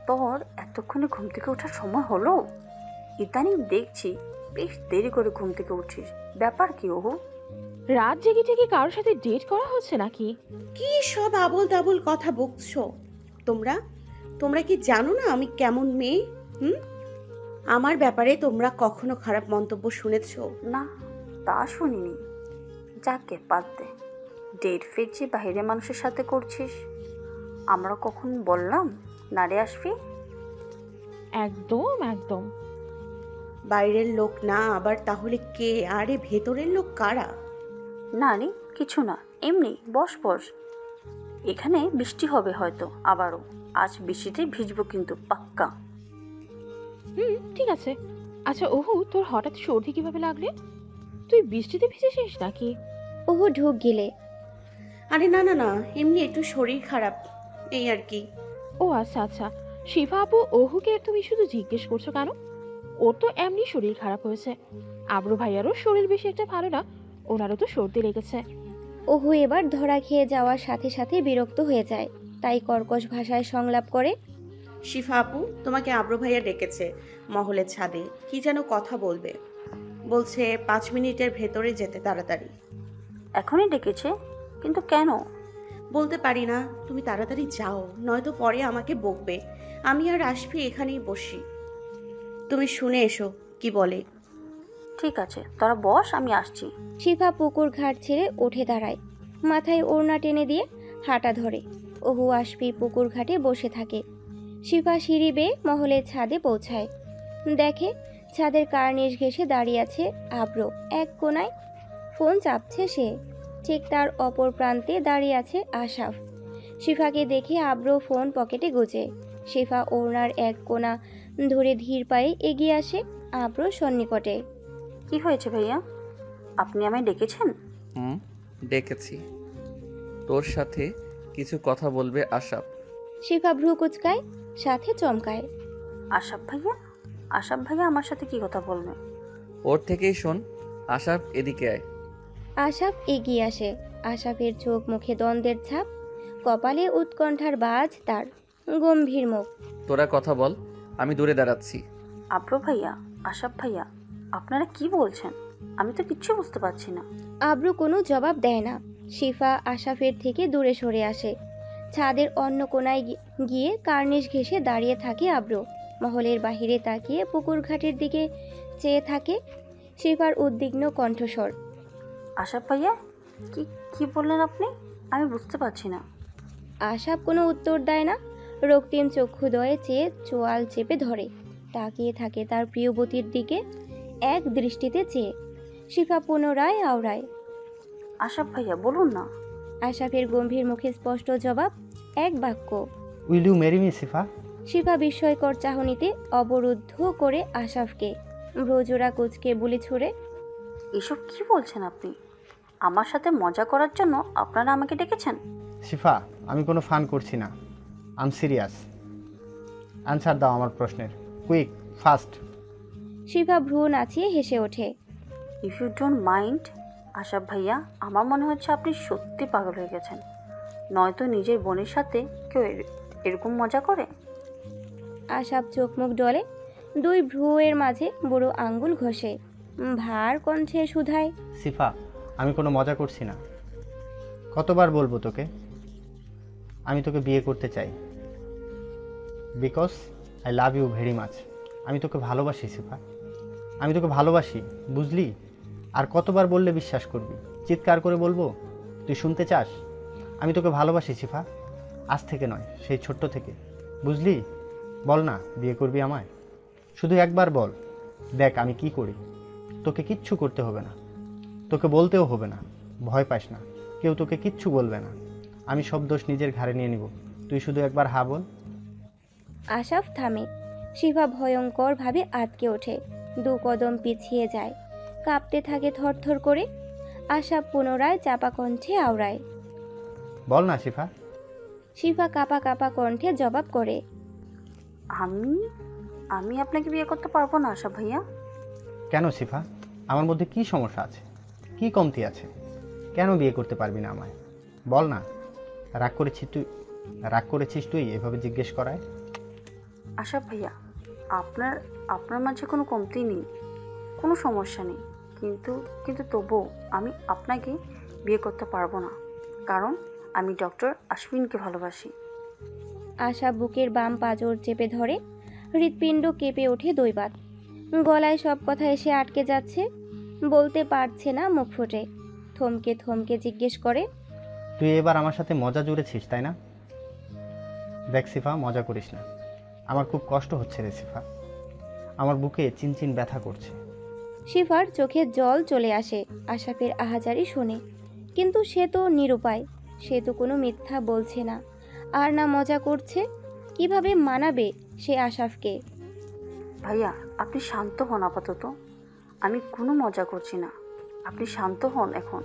পর এতক্ষণে ঘুম থেকে ওঠার সময় হলো? ইদানিং দেখছি বেশ দেরি করে ঘুম থেকে উঠিস, ব্যাপার কি ওহু? রাত জেগে জেগে কারোর সাথে ডেট করা হচ্ছে নাকি? কি সব আবোল তাবোল কথা বকছো তোমরা? তোমরা কি জানো না আমি কেমন মেয়ে? আমার ব্যাপারে তোমরা কখনো খারাপ মন্তব্য শুনেছো? না, তা শুনিনি। যাকে বাদ দে, ডেট ফেট যে বাইরে মানুষের সাথে করছিস, আমরা কখন বললাম নারে আসবি? একদম একদম। বাইরের লোক না আবার তাহলে কে? আরে ভেতরের লোক কারা? না রে, কিছু না, এমনি বস বস। এখানে বৃষ্টি হবে হয়তো আবারও। আজ বৃষ্টিতে ভিজবো কিন্তু পাক্কা। ঠিক আছে। আচ্ছা ওহু, তোর হঠাৎ সর্দি কিভাবে লাগলে? তুই বৃষ্টিতে ভিজেছিস নাকি? ওহু ঢুক গেলে। আরে না না না, এমনি একটু শরীর খারাপ, এই আর কি। ও আচ্ছা আচ্ছা। শিফা আপু ওহুকে তুমি শুধু জিজ্ঞেস করছো কেন? ওর তো এমনি শরীর খারাপ হয়েছে। আবরু ভাইয়ারও শরীর বেশি একটা ভালো না, ওনারও তো সর্দি লেগেছে। ওহু এবার ধরা খেয়ে যাওয়ার সাথে সাথে বিরক্ত হয়ে যায়, তাই কর্কশ ভাষায় সংলাপ করে। শিফা আপু, তোমাকে আব্রু ভাইয়া ডেকেছে মহলের ছাদে, কি যেন কথা বলবে। বলছে 5 মিনিটের ভেতরে যেতে তাড়াতাড়ি। এখনই ডেকেছে? কিন্তু কেন? বলতে পারি না, তুমি তাড়াতাড়ি যাও, নয়তো পরে আমাকে বকবে। আমি আর আসবি এখানেই বসি, তুমি শুনে এসো কি বলে। ঠিক আছে, তোরা বস, আমি আসছি। শিফা পুকুর ঘাট ছেড়ে উঠে দাঁড়ায়, মাথায় ওড়না টেনে দিয়ে হাঁটা ধরে। ওহু আসবি পুকুর ঘাটে বসে থাকে। শিফা সিঁড়ি বেয়ে মহলের ছাদে পৌঁছায়, দেখে ছাদের কার্নিশ ঘেঁষে দাঁড়িয়ে আছে আব্রো এক কোনায়। ফোন চাপছে সে। ঠিক তার অপর প্রান্তে দাঁড়িয়ে আছে আশাফ। শিফাকে দেখে আব্রো ফোন পকেটে গুজে। শিফা ওড়নার এক কোণা ধরে ধীর পায়ে এগিয়ে আসে আব্রোর সন্নিকটে। কি হয়েছে ভাইয়া, আপনি আমায় ডেকেছেন? ডেকেছি, তোর সাথে কিছু কথা বলবে আশাপ। শিফা ভ্রু কুচকায়, সাথে চমকায়। আশাফ ভাইয়া? আশাফ ভাইয়া আমার সাথে কি কথা বলবে? ওর থেকেই শোন। আশাপ, এদিকে আয়। আশাফ এগিয়ে আসে। আশাফের চোখ মুখে দ্বন্দ্বের ছাপ, কপালে উৎকণ্ঠার বাজ তার, গম্ভীর মুখ। তোরা কথা বল, আমি দূরে দাঁড়াচ্ছি। আব্রু ভাইয়া, আশাফ ভাইয়া, আপনারা কি বলছেন? আমি তো কিচ্ছু বুঝতে পারছি না। আব্রু কোনো জবাব দেয় না। শিফা আশাফের থেকে দূরে সরে আসে। ছাদের অন্য কোনায় গিয়ে কার্নিশ ঘেঁষে দাঁড়িয়ে থাকে আব্রু। মহলের বাহিরে তাকিয়ে পুকুর ঘাটের দিকে চেয়ে থাকে। শিফার উদ্বিগ্ন কণ্ঠস্বর। আশাফ ভাইয়া, কি কি বললেন আপনি? আমি বুঝতে পারছি না। আশাফ কোনো উত্তর দেয় না, রক্তিম চক্ষুদয়ে চেয়ে চোয়াল চেপে ধরে তাকিয়ে থাকে তার প্রিয়বতীর দিকে এক দৃষ্টিতে চেয়ে। শিফা পুনরায় আওড়ায়। আশাফ ভাইয়া বলুন না। আশাফের গম্ভীর মুখে স্পষ্ট জবাব, এক বাক্য। উইল ইউ ম্যারি মি শিফা? শিফা বিস্ময়কর চাহনিতে অবরুদ্ধ করে আশাফকে, ভ্রজোড়া কুচকে বুলি ছুড়ে। এসব কি বলছেন আপনি? আমার সাথে মজা করার জন্য আপনারা আমাকে ডেকেছেন? শিফা, আমি কোনো ফান করছি না, আম সিরিয়াস। অ্যান্সার দাও আমার প্রশ্নের, কুইক, ফাস্ট। শিফা ভ্রু নাচিয়ে হেসে ওঠে। If you don't mind Ashaf ভাইয়া, আমার মনে হচ্ছে আপনি সত্যি পাগল হয়ে গেছেন। নয়তো নিজের বোনের সাথে কেউ এরকম মজা করে? আশাফ চোখ মুখ ডলে, দুই ভ্রুয়ের মাঝে বুড়ো আঙ্গুল ঘষে, ভার কণ্ঠে শুধায়। শিফা, আমি কোনো মজা করছি না। কতবার বলবো তোকে আমি তোকে বিয়ে করতে চাই? Because I love you very much. আমি তোকে ভালোবাসি শিফা, আমি তোকে ভালোবাসি, বুঝলি? আর কতবার বললে বিশ্বাস করবি? চিৎকার করে বলবো? তুই শুনতে চাস? আমি তোকে ভালোবাসি শিফা, আজ থেকে নয়, সেই ছোট্ট থেকে, বুঝলি? বল না, বিয়ে করবি আমায়? শুধু একবার বল, দেখ আমি কি করি। তোকে কিচ্ছু করতে হবে না, তোকে বলতেও হবে না, ভয় পাস না, কেউ তোকে কিচ্ছু বলবে না। আমি সব দোষ নিজের ঘাড়ে নিয়ে নিব, তুই শুধু একবার হা বল। আশাফ থামে। শিফা ভয়ঙ্কর ভাবে আটকে ওঠে, দু কদম পিছিয়ে যায়, কাঁপতে থাকে থরথর করে। আশাফ পুনরায় চাপা কণ্ঠে আওড়ায়। বল না শিফা। শিফা কাঁপা কাঁপা কণ্ঠে জবাব করে। আমি আমি আপনাকে বিয়ে করতে পারবো না আশাফ ভাইয়া। কেন শিফা, আমার মধ্যে কি সমস্যা আছে, কি কমতি আছে? কেন বিয়ে করতে পারবি না আমায়? বল না। রাগ করেছিস তুই এভাবে জিজ্ঞেস করায়? আশা ভাইয়া, আপনার আপনার মাঝে কোনো কমতি নেই, কোনো সমস্যা নেই, কিন্তু কিন্তু তবুও আমি আপনাকে বিয়ে করতে পারবো না, কারণ আমি ডক্টর আশ্বিনকে ভালোবাসি। আশা বুকের বাম পাঁজর চেপে ধরে, হৃৎপিণ্ড কেঁপে ওঠে দৈবাত। গলায় সব কথা এসে আটকে যাচ্ছে, বলতে পারছে না মুখ ফুটে। থমকে থমকে জিজ্ঞেস করে, তুই এবার আমার সাথে মজা জুড়েছিস তাই না? দেখ সিফা, মজা করিস না। আমার খুব কষ্ট হচ্ছে রে সিফা, আমার বুকে চিনচিন ব্যথা করছে। শিফার চোখে জল চলে আসে আশাফের আহাজারি শুনে, কিন্তু সে তো নিরুপায়। সে তো কোনো মিথ্যা বলছে না, আর না মজা করছে। কিভাবে মানাবে সে আশাফকে? ভাইয়া, আপনি শান্ত হন আপাতত, আমি কোনো মজা করছি না, আপনি শান্ত হন। এখন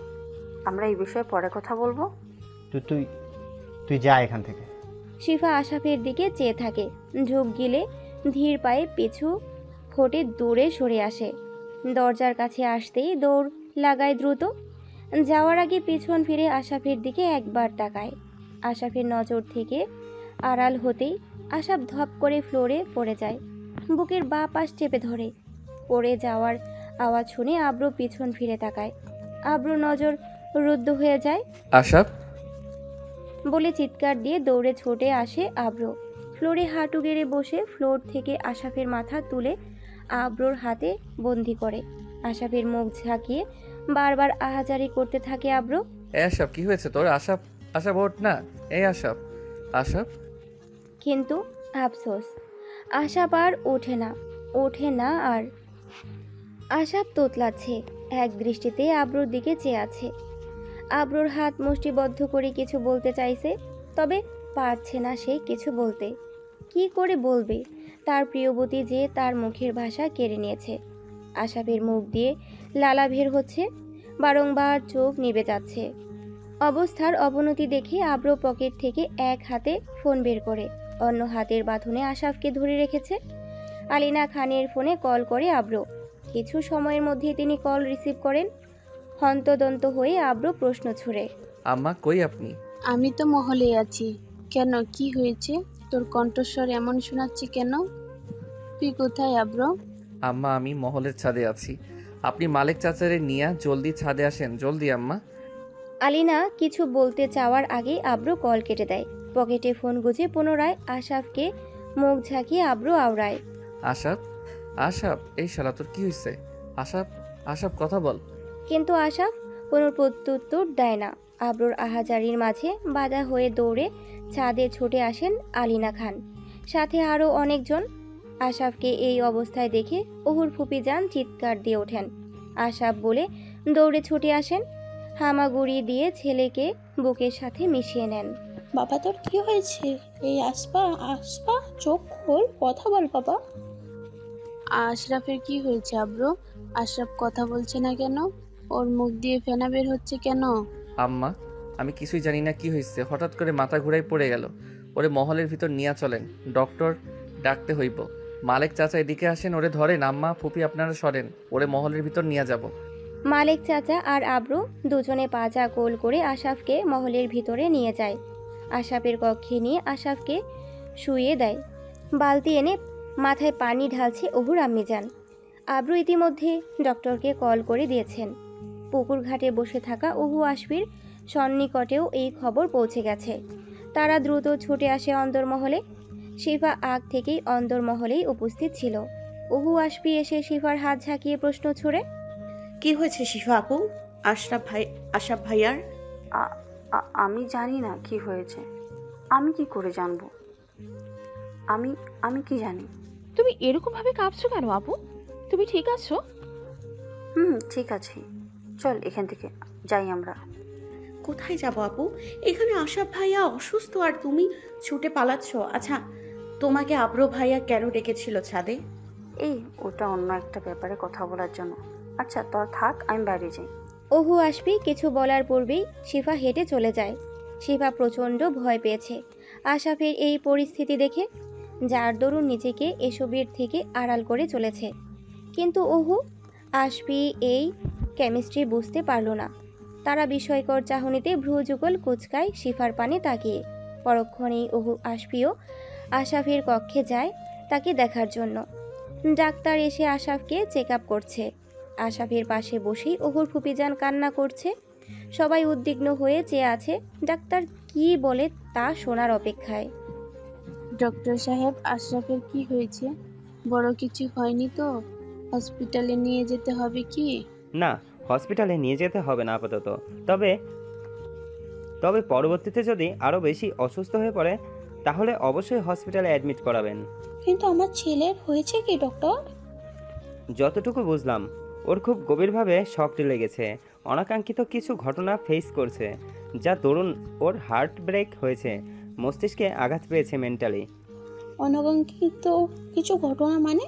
আমরা এই বিষয়ে পরে কথা বলবো। তুই তুই তুই যা এখান থেকে। শিফা আশাফের দিকে চেয়ে থাকে, ঝোঁক গিলে ধীর পায়ে পিছু ফোটে দূরে সরে আসে। দরজার কাছে আসতেই দৌড় লাগায় দ্রুত। যাওয়ার আগে পিছন ফিরে আশাফের দিকে একবার তাকায়। আশাফের নজর থেকে আড়াল হতেই আশাফ ধপ করে ফ্লোরে পড়ে যায়। বুকের বাঁ পাশ চেপে ধরে। পড়ে যাওয়ার আওয়াজ শুনে আব্রু পিছন ফিরে তাকায়। আব্রু নজর রুদ্ধ হয়ে যায় আশাপ, বলে চিৎকার দিয়ে দৌড়ে ছুটে আসে আব্রু। ফ্লোরে হাঁটু গেড়ে বসে ফ্লোর থেকে আশাফের মাথা তুলে আব্রুর হাতে বন্দি করে। আশাফের মুখ ঝাঁকিয়ে বারবার আহাজারি করতে থাকে আব্রু। এই আশাপ, কি হয়েছে তোর? আশাপ, আশাপ ওঠ না। এই আশাপ, আশাপ। কিন্তু আফসোস, আশাপ আর ওঠে না আর। আশাপ তোতলাচ্ছে, এক দৃষ্টিতে আব্রুর দিকে চেয়ে আছে। আব্রুর হাত মুষ্টিবদ্ধ করে কিছু বলতে চাইছে, তবে পারছে না সে কিছু বলতে। কি করে বলবে তার প্রিয়বতী যে তার মুখের ভাষা কেড়ে নিয়েছে? আশাফের মুখ দিয়ে লালা বের হচ্ছে, বারংবার চোখ নিভে যাচ্ছে। অবস্থার অবনতি দেখে আব্রু পকেট থেকে এক হাতে ফোন বের করে অন্য হাতের বাঁধনে আশাফকে ধরে রেখেছে। আলিনা খানের ফোনে কল করে আব্রু। কিছু সময়ের মধ্যে তিনি কল রিসিভ করেন। হন্তদন্ত হয়ে আব্রু প্রশ্ন ছুড়ে, আম্মা কই আপনি? আমি তো মহলে আছি। কেন, কি হয়েছে? তোর কণ্ঠস্বর এমন শোনাচ্ছে কেন? তুই কোথায় আব্রো? আম্মা, আমি মহলের ছাদে আছি। আপনি মালিক চাচারে নিয়ে জলদি ছাদে আসেন, জলদি আম্মা। আলিনা কিছু বলতে চাওয়ার আগেই আব্রু কল কেটে দেয়। পকেটে ফোন গুজে পুনরায় আশাফকে মুখ ঝাঁকিয়ে আব্রু আওড়ায়, আশাপ, আশাপ, এই শালা তোর কি হয়েছে? আশাপ, আশাপ কথা বল। কিন্তু আশাফ কোনো প্রত্যুত্তর দেয় না। আব্রুর আহাজারির মাঝে বাধা হয়ে দৌড়ে ছাদে ছুটে আসেন আলিনা খান, সাথে আরও অনেকজন। আশাফকে এই অবস্থায় দেখে ওহুর ফুপি যান চিৎকার দিয়ে ওঠেন। আশাফ বলে দৌড়ে ছুটে আসেন, হামাগুড়ি দিয়ে ছেলেকে বুকের সাথে মিশিয়ে নেন। বাবা তোর কি হয়েছে? এই আসপা চোখ খোল, কথা বল বাবা। আশরাফের কি হয়েছে আব্রো? আশরাফ কথা বলছে না কেন? ওর মুখ দিয়ে ফেনা বের হচ্ছে কেন? আম্মা, আমি কিছুই জানি না কি হয়েছে, হঠাৎ করে মাথা ঘুরাই পড়ে গেল। ওরে মহলের ভিতর নিয়ে চলেন, ডক্টর ডাকতে হইব। মালিক চাচা এদিকে আসেন, ওরে ধরেন। আম্মা, ফুপি আপনারা সরেন, ওরে মহলের ভিতর নিয়ে যাব। মালিক চাচা আর আব্রু দুজনে পাজা গোল করে আশাফকে মহলের ভিতরে নিয়ে যায়। আশাফের কক্ষে নিয়ে আশাফকে শুইয়ে দেয়। বালতি এনে মাথায় পানি ঢালছে ওহুর আম্মিজান। আব্রু ইতিমধ্যে ডক্টরকে কল করে দিয়েছেন। পুকুর ঘাটে বসে থাকা ওহু আশফির সন্নিকটেও এই খবর পৌঁছে গেছে। তারা দ্রুত ছুটে আসে অন্দরমহলে। শিফা আগ থেকেই অন্দরমহলেই উপস্থিত ছিল। ওহু আশফি এসে শিফার হাত ঝাঁকিয়ে প্রশ্ন ছুড়ে, কি হয়েছে শিফা আপু? আশাফ ভাইয়ার? আমি জানি না কি হয়েছে। আমি কি করে জানবো? আমি আমি কি জানি? তুমি এরকম ভাবে কাঁপছো কেন আপু? তুমি ঠিক আছো? ঠিক আছে, চল এখান থেকে যাই আমরা। কোথায় যাব আপু? এখানে আশাফ ভাইয়া অসুস্থ আর তুমি ছুটে পালাচ্ছ। আচ্ছা, তোমাকে আব্রু ভাইয়া কেন ডেকেছিল ছাদে? এই ওটা অন্য একটা ব্যাপারে কথা বলার জন্য। আচ্ছা তোর থাক, আমি বাইরে যাই। ওহু আশফি কিছু বলার পূর্বেই শিফা হেঁটে চলে যায়। শিফা প্রচণ্ড ভয় পেয়েছে আশাফের এই পরিস্থিতি দেখে, যার দরুন নিজেকে এসবের থেকে আড়াল করে চলেছে। কিন্তু ওহু আশফি এই কেমিস্ট্রি বুঝতে পারল না। তারা বিস্ময়কর চাহনিতে ভ্রুযুগল কুচকায় শিফার পানে তাকিয়ে। পরক্ষণেই ওহু আশফিও আশাফের কক্ষে যায়। তাকে দেখার জন্য। ডাক্তার এসে আশাফকে চেক আপ করছে। আশাফের পাশে বসেই ওহুর ফুপিজান কান্না করছে। সবাই উদ্বিগ্ন হয়ে চেয়ে আছে ডাক্তার কি বলে তা শোনার অপেক্ষায়। ডক্টর সাহেব, আশরাফের কি হয়েছে? বড় কিছু হয়নি তো? হসপিটালে নিয়ে যেতে হবে কি? না, হসপিটালে নিয়ে যেতে হবে না আপাতত। তবে তবে পরবর্তীতে যদি আরও বেশি অসুস্থ হয়ে পড়ে তাহলে অবশ্যই হসপিটালে অ্যাডমিট করাবেন। কিন্তু আমার ছেলের হয়েছে কি ডক্টর? যতটুকু বুঝলাম ওর খুব গভীরভাবে শকটি লেগেছে। অনাকাঙ্ক্ষিত কিছু ঘটনা ফেস করছে, যা দরুন ওর হার্ট ব্রেক হয়েছে, মস্তিষ্কে আঘাত পেয়েছে মেন্টালি। অনাকাঙ্ক্ষিত কিছু ঘটনা মানে?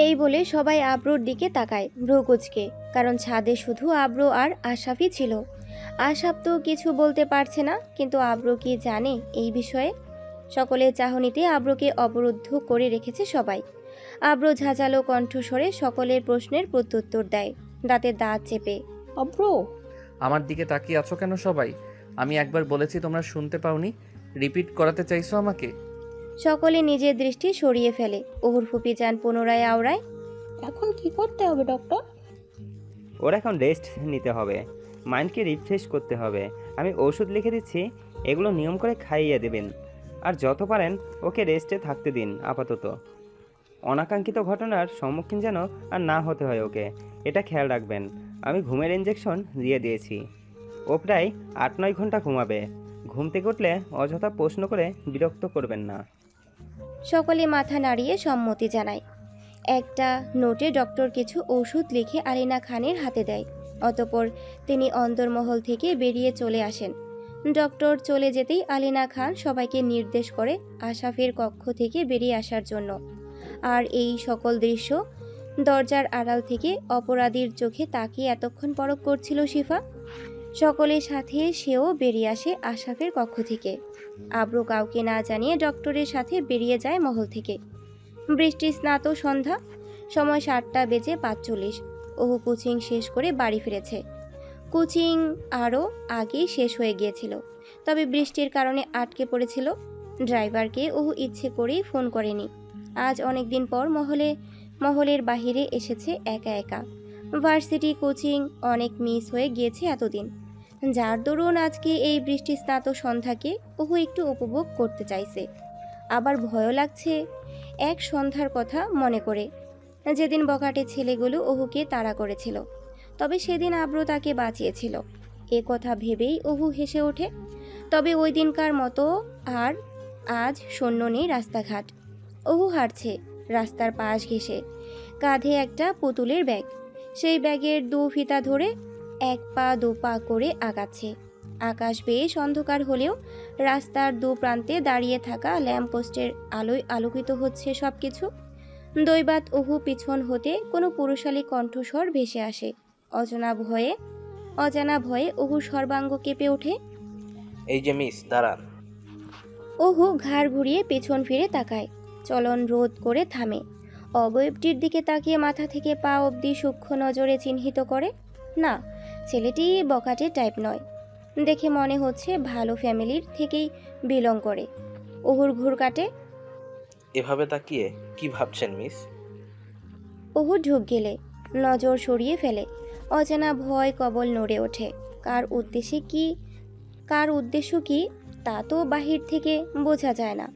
এই বলে সবাই আব্রুর দিকে তাকায় ভ্রু কুঁচকে, কারণ ছাদে শুধু আব্রু আর আশাফই ছিল। আশাফ তো কিছু বলতে পারছে না, কিন্তু আব্রু কি জানে এই বিষয়ে? সকলের চাহনিতে আব্রুকে অবরুদ্ধ করে রেখেছে সবাই। আব্রু ঝাঁঝালো কণ্ঠস্বরে সকলের প্রশ্নের প্রত্যুত্তর দেয়, দাঁতে দাঁত চেপে। অব্র, আমার দিকে তাকিয়ে আছো কেন সবাই? আমি একবার বলেছি, তোমরা শুনতে পাওনি? রিপিট করাতে চাইছো আমাকে? সকলে নিজের দৃষ্টি সরিয়ে ফেলে। ওহুর ফুপিজান পুনরায় আওড়ায়। এখন কি করতে হবে ডক্টর? ওর এখন রেস্ট নিতে হবে, মাইন্ডকে রিফ্রেশ করতে হবে। আমি ওষুধ লিখে দিচ্ছি, এগুলো নিয়ম করে খাইয়ে দেবেন। আর যত পারেন ওকে রেস্টে থাকতে দিন আপাতত। অনাকাঙ্ক্ষিত ঘটনার সম্মুখীন যেন আর না হতে হয় ওকে, এটা খেয়াল রাখবেন। আমি ঘুমের ইঞ্জেকশন দিয়ে দিয়েছি। ও প্রায় 8-9 ঘন্টা ঘুমাবে। ঘুম থেকে উঠলে অযথা প্রশ্ন করে বিরক্ত করবেন না। সকলে মাথা নাড়িয়ে সম্মতি জানায়। একটা নোটে ডক্টর কিছু ওষুধ লিখে আলিনা খানের হাতে দেয়। অতঃপর তিনি অন্দরমহল থেকে বেরিয়ে চলে আসেন। ডক্টর চলে যেতেই আলিনা খান সবাইকে নির্দেশ করে আশাফের কক্ষ থেকে বেরিয়ে আসার জন্য। আর এই সকল দৃশ্য দরজার আড়াল থেকে অপরাধীর চোখে তাকিয়ে এতক্ষণ পরখ করছিল শিফা। সকলের সাথে সেও বেরিয়ে আসে আশাফের কক্ষ থেকে। আব্রু কাউকে না জানিয়ে ডক্টরের সাথে বেরিয়ে যায় মহল থেকে। বৃষ্টি স্নাত সন্ধ্যা, সময় 7:45। ওহু কোচিং শেষ করে বাড়ি ফিরেছে। কোচিং আরও আগেই শেষ হয়ে গিয়েছিল, তবে বৃষ্টির কারণে আটকে পড়েছিল। ড্রাইভারকে ওহু ইচ্ছে করেই ফোন করেনি। আজ অনেক দিন পর মহলের বাহিরে এসেছে একা একা। ভার্সিটি কোচিং অনেক মিস হয়ে গিয়েছে এতদিন, যার দরুন আজকে এই বৃষ্টি স্নাত সন্ধ্যাকে ওহু একটু উপভোগ করতে চাইছে। আবার ভয়ও লাগছে এক সন্ধ্যার কথা মনে করে, যেদিন বখাটে ছেলেগুলো ওহুকে তাড়া করেছিল। তবে সেদিন আব্রু তাকে বাঁচিয়েছিল, এ কথা ভেবেই ওহু হেসে ওঠে। তবে ওই দিনকার মতো আর আজ শূন্য নেই রাস্তাঘাট। ওহু হাঁটছে রাস্তার পাশ ঘেঁষে, কাঁধে একটা পুতুলের ব্যাগ। সেই ব্যাগের 2 ফিতা ধরে 1 পা 2 পা করে আগাচ্ছে। আকাশ বেশ অন্ধকার হলেও রাস্তার 2 প্রান্তে দাঁড়িয়ে থাকা ল্যাম্পপোস্টের আলোয় আলোকিত হচ্ছে সব কিছু। দৈবাত ওহু পিছন হতে কোনো পুরুষালী কণ্ঠস্বর ভেসে আসে। অজানা ভয়ে ওহু সর্বাঙ্গ কেঁপে ওঠে। এই যে মিস, দাঁড়ান। ওহু ঘাড় ঘুরিয়ে পেছন ফিরে তাকায়, চলন রোধ করে থামে। অবয়বটির দিকে তাকিয়ে মাথা থেকে পা অবধি সূক্ষ্ম নজরে চিহ্নিত করে। না, ছেলেটি বকাটে টাইপ নয়, দেখে মনে হচ্ছে ভালো ফ্যামিলির থেকেই বিলং করে। ওহুর ঘুর কাটে। এভাবে তাকিয়ে কি ভাবছেন মিস? ওহু ঢুক গেলে নজর সরিয়ে ফেলে। অজানা ভয় কবল নড়ে ওঠে। কার উদ্দেশ্য কি তা তো বাহির থেকে বোঝা যায় না।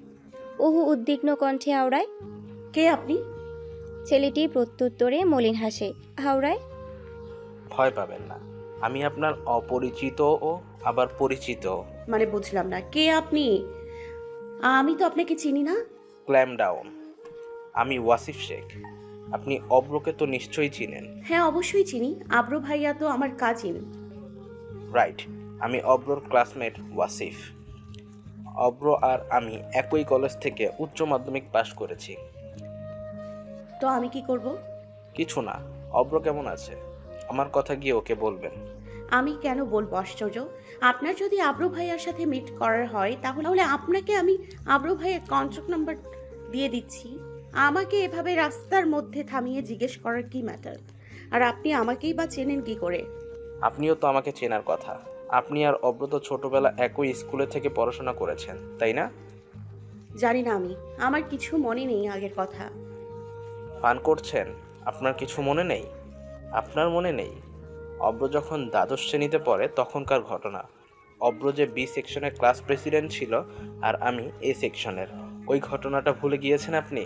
ওহু উদ্বিগ্ন কণ্ঠে আওড়ায়, কে আপনি? ছেলেটি প্রত্যুত্তরে মলিন হাসে, আওড়ায়, ভয় পাবেন না, আমি আপনার অপরিচিত ও আবার পরিচিত। মানে বুঝলাম না, কে আপনি? আমি তো আপনাকে চিনি না। ক্ল্যাম ডাউন, আমি ওয়াসিফ শেখ। আপনি অব্রকে তো নিশ্চয়ই চিনেন। হ্যাঁ, অবশ্যই চিনি। আব্রু ভাইয়া তো আমার কাজিন। রাইট, আমি অব্রর ক্লাসমেট ওয়াসিফ। অব্র আর আমি একই কলেজ থেকে উচ্চ মাধ্যমিক পাশ করেছি। তো আমি কি করব? কিছু না। অব্র কেমন আছে আমার কথা গিয়ে ওকে বলবেন। আমি কেন বলবো? আশ্চর্য। আপনার যদি আব্রু ভাইয়ার সাথে মিট করার হয় তাহলে আপনাকে আমি আব্রু ভাইয়ের কন্ট্যাক্ট নাম্বার দিয়ে দিচ্ছি। আমাকে এভাবে রাস্তার মধ্যে থামিয়ে জিজ্ঞেস করার কি ম্যাটার? আর আপনি আমাকেই বা চেনেন কি করে? আপনিও তো আমাকে চেনার কথা। আপনি আর অব্র তো ছোটবেলা একই স্কুলে থেকে পড়াশোনা করেছেন, তাই না? জানি না আমার কিছু মনে নেই আগের কথা। পান করছেন? আপনার কিছু মনে নেই? আপনার মনে নেই? অব্র যখন দ্বাদশ শ্রেণীতে পড়ে তখনকার ঘটনা। অব্র যে বি সেকশনের ক্লাস প্রেসিডেন্ট ছিল আর আমি এ সেকশনের, ওই ঘটনাটা ভুলে গিয়েছেন আপনি?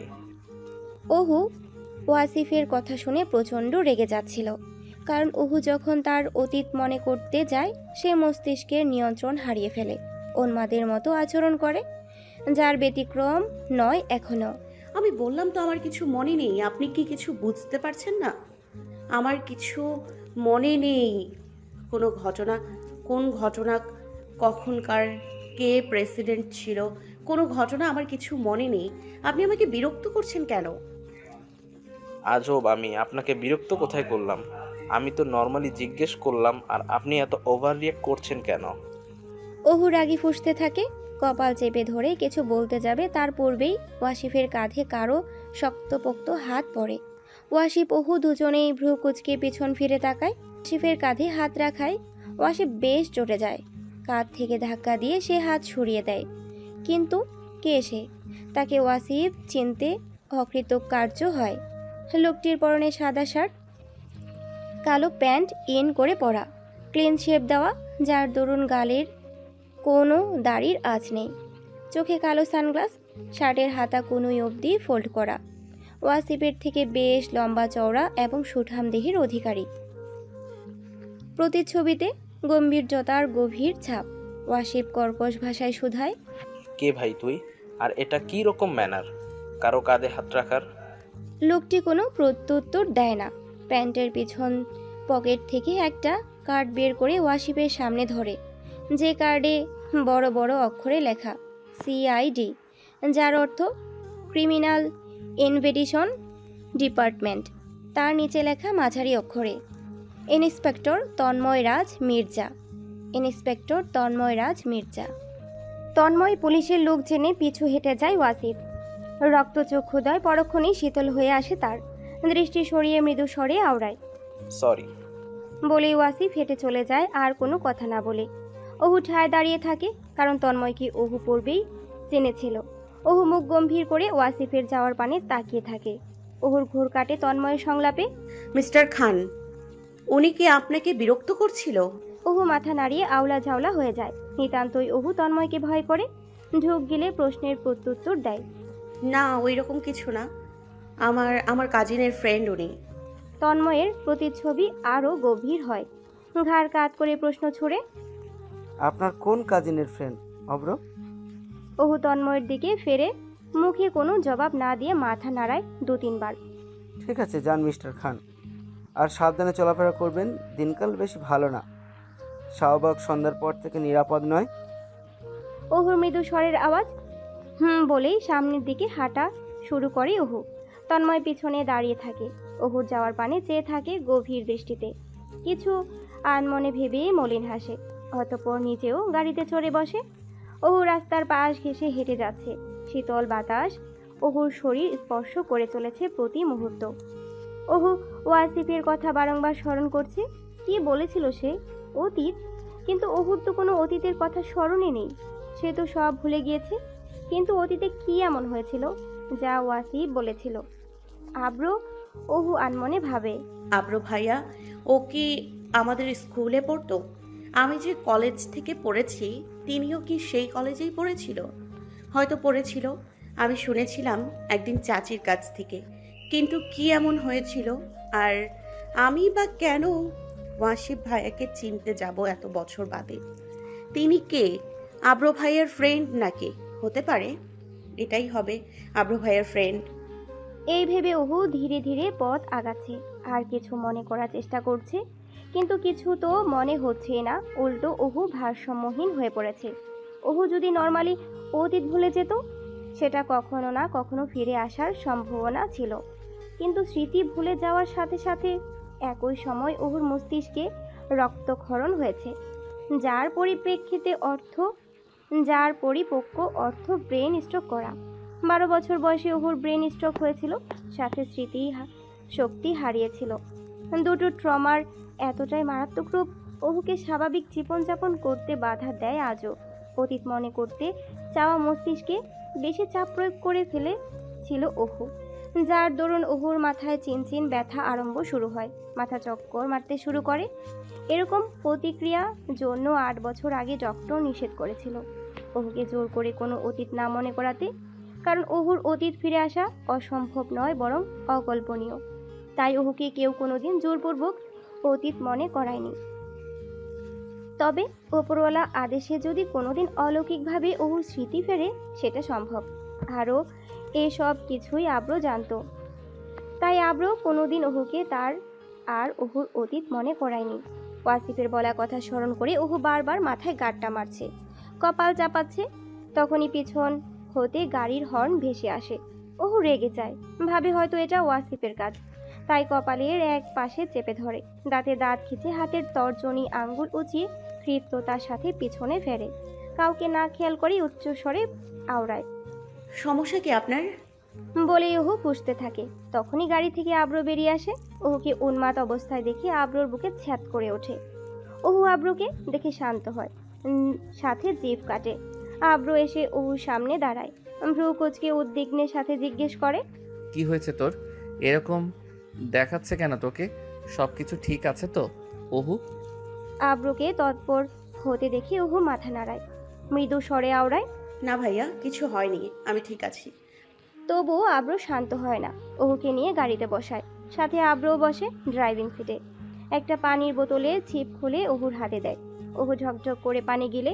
অহু ওয়াসিফের কথা শুনে প্রচণ্ড রেগে যাচ্ছিল, কারণ অহু যখন তার অতীত মনে করতে যায় সে মস্তিষ্কের নিয়ন্ত্রণ হারিয়ে ফেলে, উন্মাদের মতো আচরণ করে, যার ব্যতিক্রম নয় এখনও। আমি বললাম তো আমার কিছু মনে নেই, আপনি কি কিছু বুঝতে পারছেন না? আমার কিছু মনে নেই। কোনো ঘটনা, কোন ঘটনা, কখনকার, কে প্রেসিডেন্ট ছিল, কোনো ঘটনা আমার কিছু মনে নেই। আপনি আমাকে বিরক্ত করছেন কেন? আজব, আমি আপনাকে বিরক্ত কোথায় করলাম? আমি তো নর্মালি জিজ্ঞেস করলাম, আর আপনি এত ওভার রিয়েক্ট করছেন কেন? অহু রাগি ফুঁসতে থাকে, কপাল চেপে ধরে কিছু বলতে যাবে তার পূর্বেই ওয়াসিফের কাঁধে কারো শক্তপোক্ত হাত পড়ে। ওয়াসিফ অহু দুজনেই ভ্রু কুচকে পিছন ফিরে তাকায়। ওয়াসিফের কাঁধে হাত রাখায় ওয়াসিফ বেশ চটে যায়। কাঁধ থেকে ধাক্কা দিয়ে সে হাত সরিয়ে দেয়। কিন্তু কে সে? তাকে ওয়াসিফ চিনতে অকৃতকার্য হয়। লোকটির পরনে সাদা শার্ট, কালো প্যান্ট ইন করে পরা, ক্লিন শেপ দেওয়া, যার দরুন গালের কোনো দাড়ির আঁচ নেই, চোখে কালো সানগ্লাস, শার্টের হাতা কনুই অবধি ফোল্ড করা। ওয়াসিফের থেকে বেশ লম্বা চওড়া এবং সুঠাম দেহের অধিকারী। প্রতিচ্ছবিতে গম্ভীর্যতার গভীর ছাপ। ওয়াসিফ কর্কশ ভাষায় শুধায়, কে ভাই তুই? আর এটা কি রকম ম্যানার কারো কাঁধে হাত রাখার? লোকটি কোনো প্রত্যুত্তর দেয় না। প্যান্টের পিছন পকেট থেকে একটা কার্ড বের করে ওয়াসিফের সামনে ধরে, যে কার্ডে বড় বড় অক্ষরে লেখা সিআইডি, যার অর্থ ক্রিমিনাল ইনভেস্টিগেশন ডিপার্টমেন্ট। তার নিচে লেখা মাঝারি অক্ষরে ইন্সপেক্টর তন্ময় রাজ মির্জা। ইন্সপেক্টর তন্ময় রাজ মির্জা। তন্ময় পুলিশের লোক জেনে পিছু হেঁটে যায় ওয়াসিফ। রক্তচক্ষুদয় পরক্ষণেই শীতল হয়ে আসে তার, দৃষ্টি সরিয়ে মৃদু স্বরে আওড়ায়, সরি। বলেই ওয়াসিফ হেঁটে চলে যায় আর কোনো কথা না বলে। অহু ঠায় দাঁড়িয়ে থাকে, কারণ তন্ময়কে অহু পূর্বেই জেনেছিল। অহু মুখ গম্ভীর করে ওয়াসিফের যাওয়ার পানে তাকিয়ে থাকে। অহুর ঘোর কাটে তন্ময়ের সংলাপে। মিস্টার খান, উনি কি আপনাকে বিরক্ত করছিল? অহু মাথা নাড়িয়ে আওলা ঝাওলা হয়ে যায়। নিতান্তই অহু তন্ময়কে ভয় করে, ঢুক গিলে প্রশ্নের প্রত্যুত্তর দেয়, না, ওই রকম কিছু না। আমার কাজিনের ফ্রেন্ড উনি। তন্ময়ের প্রতিচ্ছবি আরও গভীর হয়। ঘাড় কাত করে প্রশ্ন ছুড়ে, আপনার কোন কাজিনের ফ্রেন্ড অব্র? অহু তন্ময়ের দিকে ফেরে, মুখে কোনো জবাব না দিয়ে মাথা নাড়ায় 2-3 বার। ঠিক আছে, যান মিস্টার খান, আর সাবধানে চলাফেরা করবেন। দিনকাল বেশি ভালো না, শাহবাগ সন্ধ্যার পর থেকে নিরাপদ নয়। অহুর মৃদু স্বরের আওয়াজ বলেই সামনের দিকে হাঁটা শুরু করে অহু। তন্ময় পিছনে দাঁড়িয়ে থাকে, অহুর যাওয়ার পানে চেয়ে থাকে গভীর দৃষ্টিতে। কিছু আনমনে ভেবে মলিন হাসে, অতঃপর নিজেও গাড়িতে চড়ে বসে। অহু রাস্তার পাশ ঘেঁষে হেঁটে যাচ্ছে। শীতল বাতাস অহুর শরীর স্পর্শ করে চলেছে প্রতি মুহূর্ত। অহু ওয়াসিফের কথা বারংবার স্মরণ করছে। কি বলেছিল সে? অতীত। কিন্তু অহুর তো কোনো অতীতের কথা স্মরণে নেই, সে তো সব ভুলে গিয়েছে। কিন্তু অতীতে কি এমন হয়েছিল যা ওয়াসিফ বলেছিল? আব্র, অহু আনমনে ভাবে, আব্র ভাইয়া ও কি আমাদের স্কুলে পড়তো? আমি যে কলেজ থেকে পড়েছি তিনিও কি সেই কলেজেই পড়েছিল? হয়তো পড়েছিল, আমি শুনেছিলাম একদিন চাচির কাছ থেকে। কিন্তু কি এমন হয়েছিল? আর আমি বা কেন ওয়াসিফ ভাইয়াকে চিনতে যাব এত বছর বাদে? তিনি কে? আব্র ভাইয়ের ফ্রেন্ড নাকি? হতে পারে এটাই হবে আব্র ভাইয়ের ফ্রেন্ড। এই ভেবে অহু ধীরে ধীরে পথ আগাচ্ছে, আর কিছু মনে করার চেষ্টা করছে, কিন্তু কিছু তো মনে হচ্ছে না। উল্টো অহু ভারসাম্যহীন হয়ে পড়েছে। অহু যদি নর্মালি অতীত ভুলে যেত, সেটা কখনো না কখনো ফিরে আসার সম্ভাবনা ছিল। কিন্তু স্মৃতি ভুলে যাওয়ার সাথে সাথে একই সময় অহুর মস্তিষ্কে রক্তক্ষরণ হয়েছে, যার পরিপক্ক অর্থ ব্রেন স্ট্রোক করা। 12 বছর বয়সে অহুর ব্রেন স্ট্রোক হয়েছিল, সাথে স্মৃতি শক্তি হারিয়েছিল। দুটো ট্রমার এতটাই মারাত্মক রূপ অহুকে স্বাভাবিক জীবনযাপন করতে বাধা দেয় আজও। অতীত মনে করতে চাওয়া মস্তিষ্কে বেশি চাপ প্রয়োগ করে ফেলেছিল অহু, যার দরুন অহুর মাথায় চিনচিন ব্যথা আরম্ভ শুরু হয়, মাথা চক্কর মারতে শুরু করে। এরকম প্রতিক্রিয়া জন্য 8 বছর আগে ডক্টর নিষেধ করেছিল অহুকে জোর করে কোনো অতীত না মনে করাতে, কারণ অহুর অতীত ফিরে আসা অসম্ভব নয় বরং অকল্পনীয়। তাই অহুকে কেউ কোনোদিন জোরপূর্বক অতীত মনে করায়নি। তবে ওপরওয়ালা আদেশে যদি কোনোদিন অলৌকিকভাবে অহুর স্মৃতি ফেরে সেটা সম্ভব। আরও এসব কিছুই আব্রো জানতো, তাই আব্রো কোনোদিন অহুকে তার আর অহুর অতীত মনে করায়নি। ওয়াসিফের বলা কথা স্মরণ করে অহু বারবার মাথায় গাঁটটা মারছে, কপাল চাপাচ্ছে। তখনই পিছন হতে গাড়ির হর্ন ভেসে আসে। অহু রেগে যায়, ভাবে হয়তো এটা ওয়াসিফের কাজ, তাই কপালের এক পাশে চেপে ধরে, দাঁতে দাঁত খিচে হাতের তর্জনী আঙ্গুল উঁচিয়ে ক্ষিপ্রতার সাথে পিছনে ফেরে, কাউকে না খেয়াল করে উচ্চস্বরে আওড়ায়, সমস্যা কি আপনার? বলেই অহু পুষতে থাকে। তখনই গাড়ি থেকে আব্রো বেরিয়ে আসে। অহুকে উন্মাদ অবস্থায় দেখে আব্রোর বুকে ছ্যাদ করে ওঠে। অহু আব্রোকে দেখে শান্ত হয়, সাথে জিভ কাটে। আব্রো এসে অহুর সামনে দাঁড়ায়, ভ্রু কুঁচকে উদ্বিগ্নের সাথে জিজ্ঞেস করে, কি হয়েছে তোর? এরকম দেখাচ্ছে কেন তোকে? সব কিছু ঠিক আছে তো অহু? আব্রোকে তৎপর হতে দেখে অহু মাথা নাড়ায়, মৃদু স্বরে আওড়ায়, না ভাইয়া, কিছু হয়নি, আমি ঠিক আছি। তবুও আব্রো শান্ত হয় না। অহুকে নিয়ে গাড়িতে বসায়, সাথে আব্রো বসে ড্রাইভিং সিটে। একটা পানির বোতলে ছিপ খুলে অহুর হাতে দেয়। অহু ঝকঝক করে পানি গিলে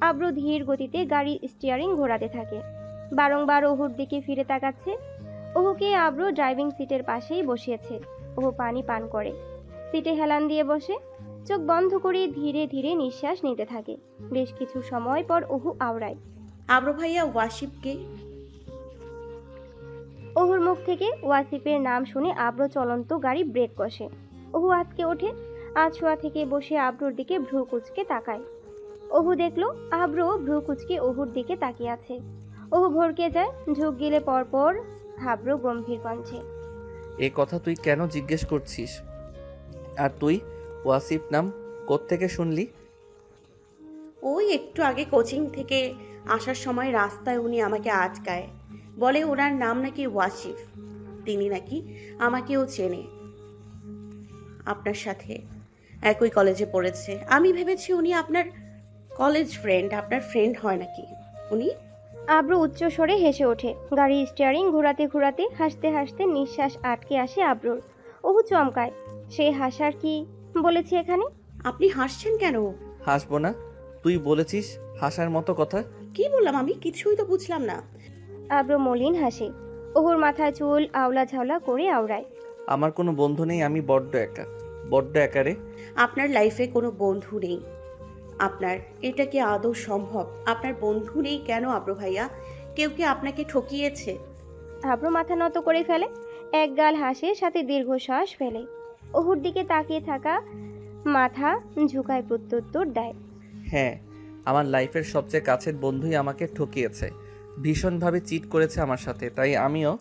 আব্রো ধীর গতিতে গাড়ির স্টিয়ারিং ঘোরাতে থাকে। বারংবার অহুর দিকে ফিরে তাকাচ্ছে। অহুকে আব্রো ড্রাইভিং সিটের পাশেই বসিয়েছে। অহু পানি পান করে, সিটে হেলান দিয়ে বসে, চোখ বন্ধ করে ধীরে ধীরে নিঃশ্বাস নিতে থাকে। বেশ কিছু সময় পর অহু আওড়ায়, আব্রো ভাইয়া, ওয়াসিফকে। অহুর মুখ থেকে ওয়াসিফের নাম শুনে আব্রো চলন্ত গাড়ি ব্রেক কষে। অহু আঁতকে ওঠে, আছোয়া থেকে বসে আব্রোর দিকে ভ্রু কুঁচকে তাকায়। অহু দেখলো আব্রো ভ্রু কুঁচকে অহুর দিকে তাকিয়ে আছে। অহু ভরকে যায়, ঝুঁক গেলে পরপর আব্রো গম্ভীর কণ্ঠে, এই কথা তুই কেন জিজ্ঞেস করছিস? আর তুই ওয়াসিফ নাম কোত্থেকে শুনলি? ওই একটু আগে কোচিং থেকে আসার সময় রাস্তায় উনি আমাকে আটকায়, বলে ওনার নাম নাকি ওয়াসিফ, তিনি নাকি আমাকেও চেনে, আপনার সাথে একই কলেজে পড়েছে। আমি ভেবেছি উনি আপনার কলেজ ফ্রেন্ড, আপনার ফ্রেন্ড হয় নাকি উনি? আব্রো উচ্চ স্বরে হেসে ওঠে। গাড়ির স্টিয়ারিং ঘোরাতে ঘোরাতে হাসতে হাসতে নিঃশ্বাস আটকে আসে আব্রোর। অহু চমকায়, সে হাসার কি বলেছে এখানে? আপনি হাসছেন কেন? হাসবো না? তুই বলেছিস হাসার মতো কথা। কি বললাম আমি? কিছুই তো বুঝলাম না। আব্রো মলিন হাসে। অহুর মাথায় চুল আওলা ঝাওলা করে আওড়ায়, আমার কোনো বন্ধু নেই, আমি বড্ড একা, বড্ড একা রে। আপনার লাইফে কোনো বন্ধু নেই? আপনার এটা কি আদৌ সম্ভব? আপনার বন্ধু নেই কেন আব্রো ভাইয়া? কেউ কি আপনাকে ঠকিয়েছে? আব্রো মাথা নত করে ফেলে, এক গাল হাসে, সাথে দীর্ঘশ্বাস ফেলে। অহুর দিকে তাকিয়ে থাকা মাথা ঝুঁকায় প্রত্যুত্তর দেয়, হ্যাঁ, আমার লাইফের সবচেয়ে কাছের বন্ধুই আমাকে ঠকিয়েছে, ভীষণভাবে চিট করেছে আমার সাথে, তাই আমিও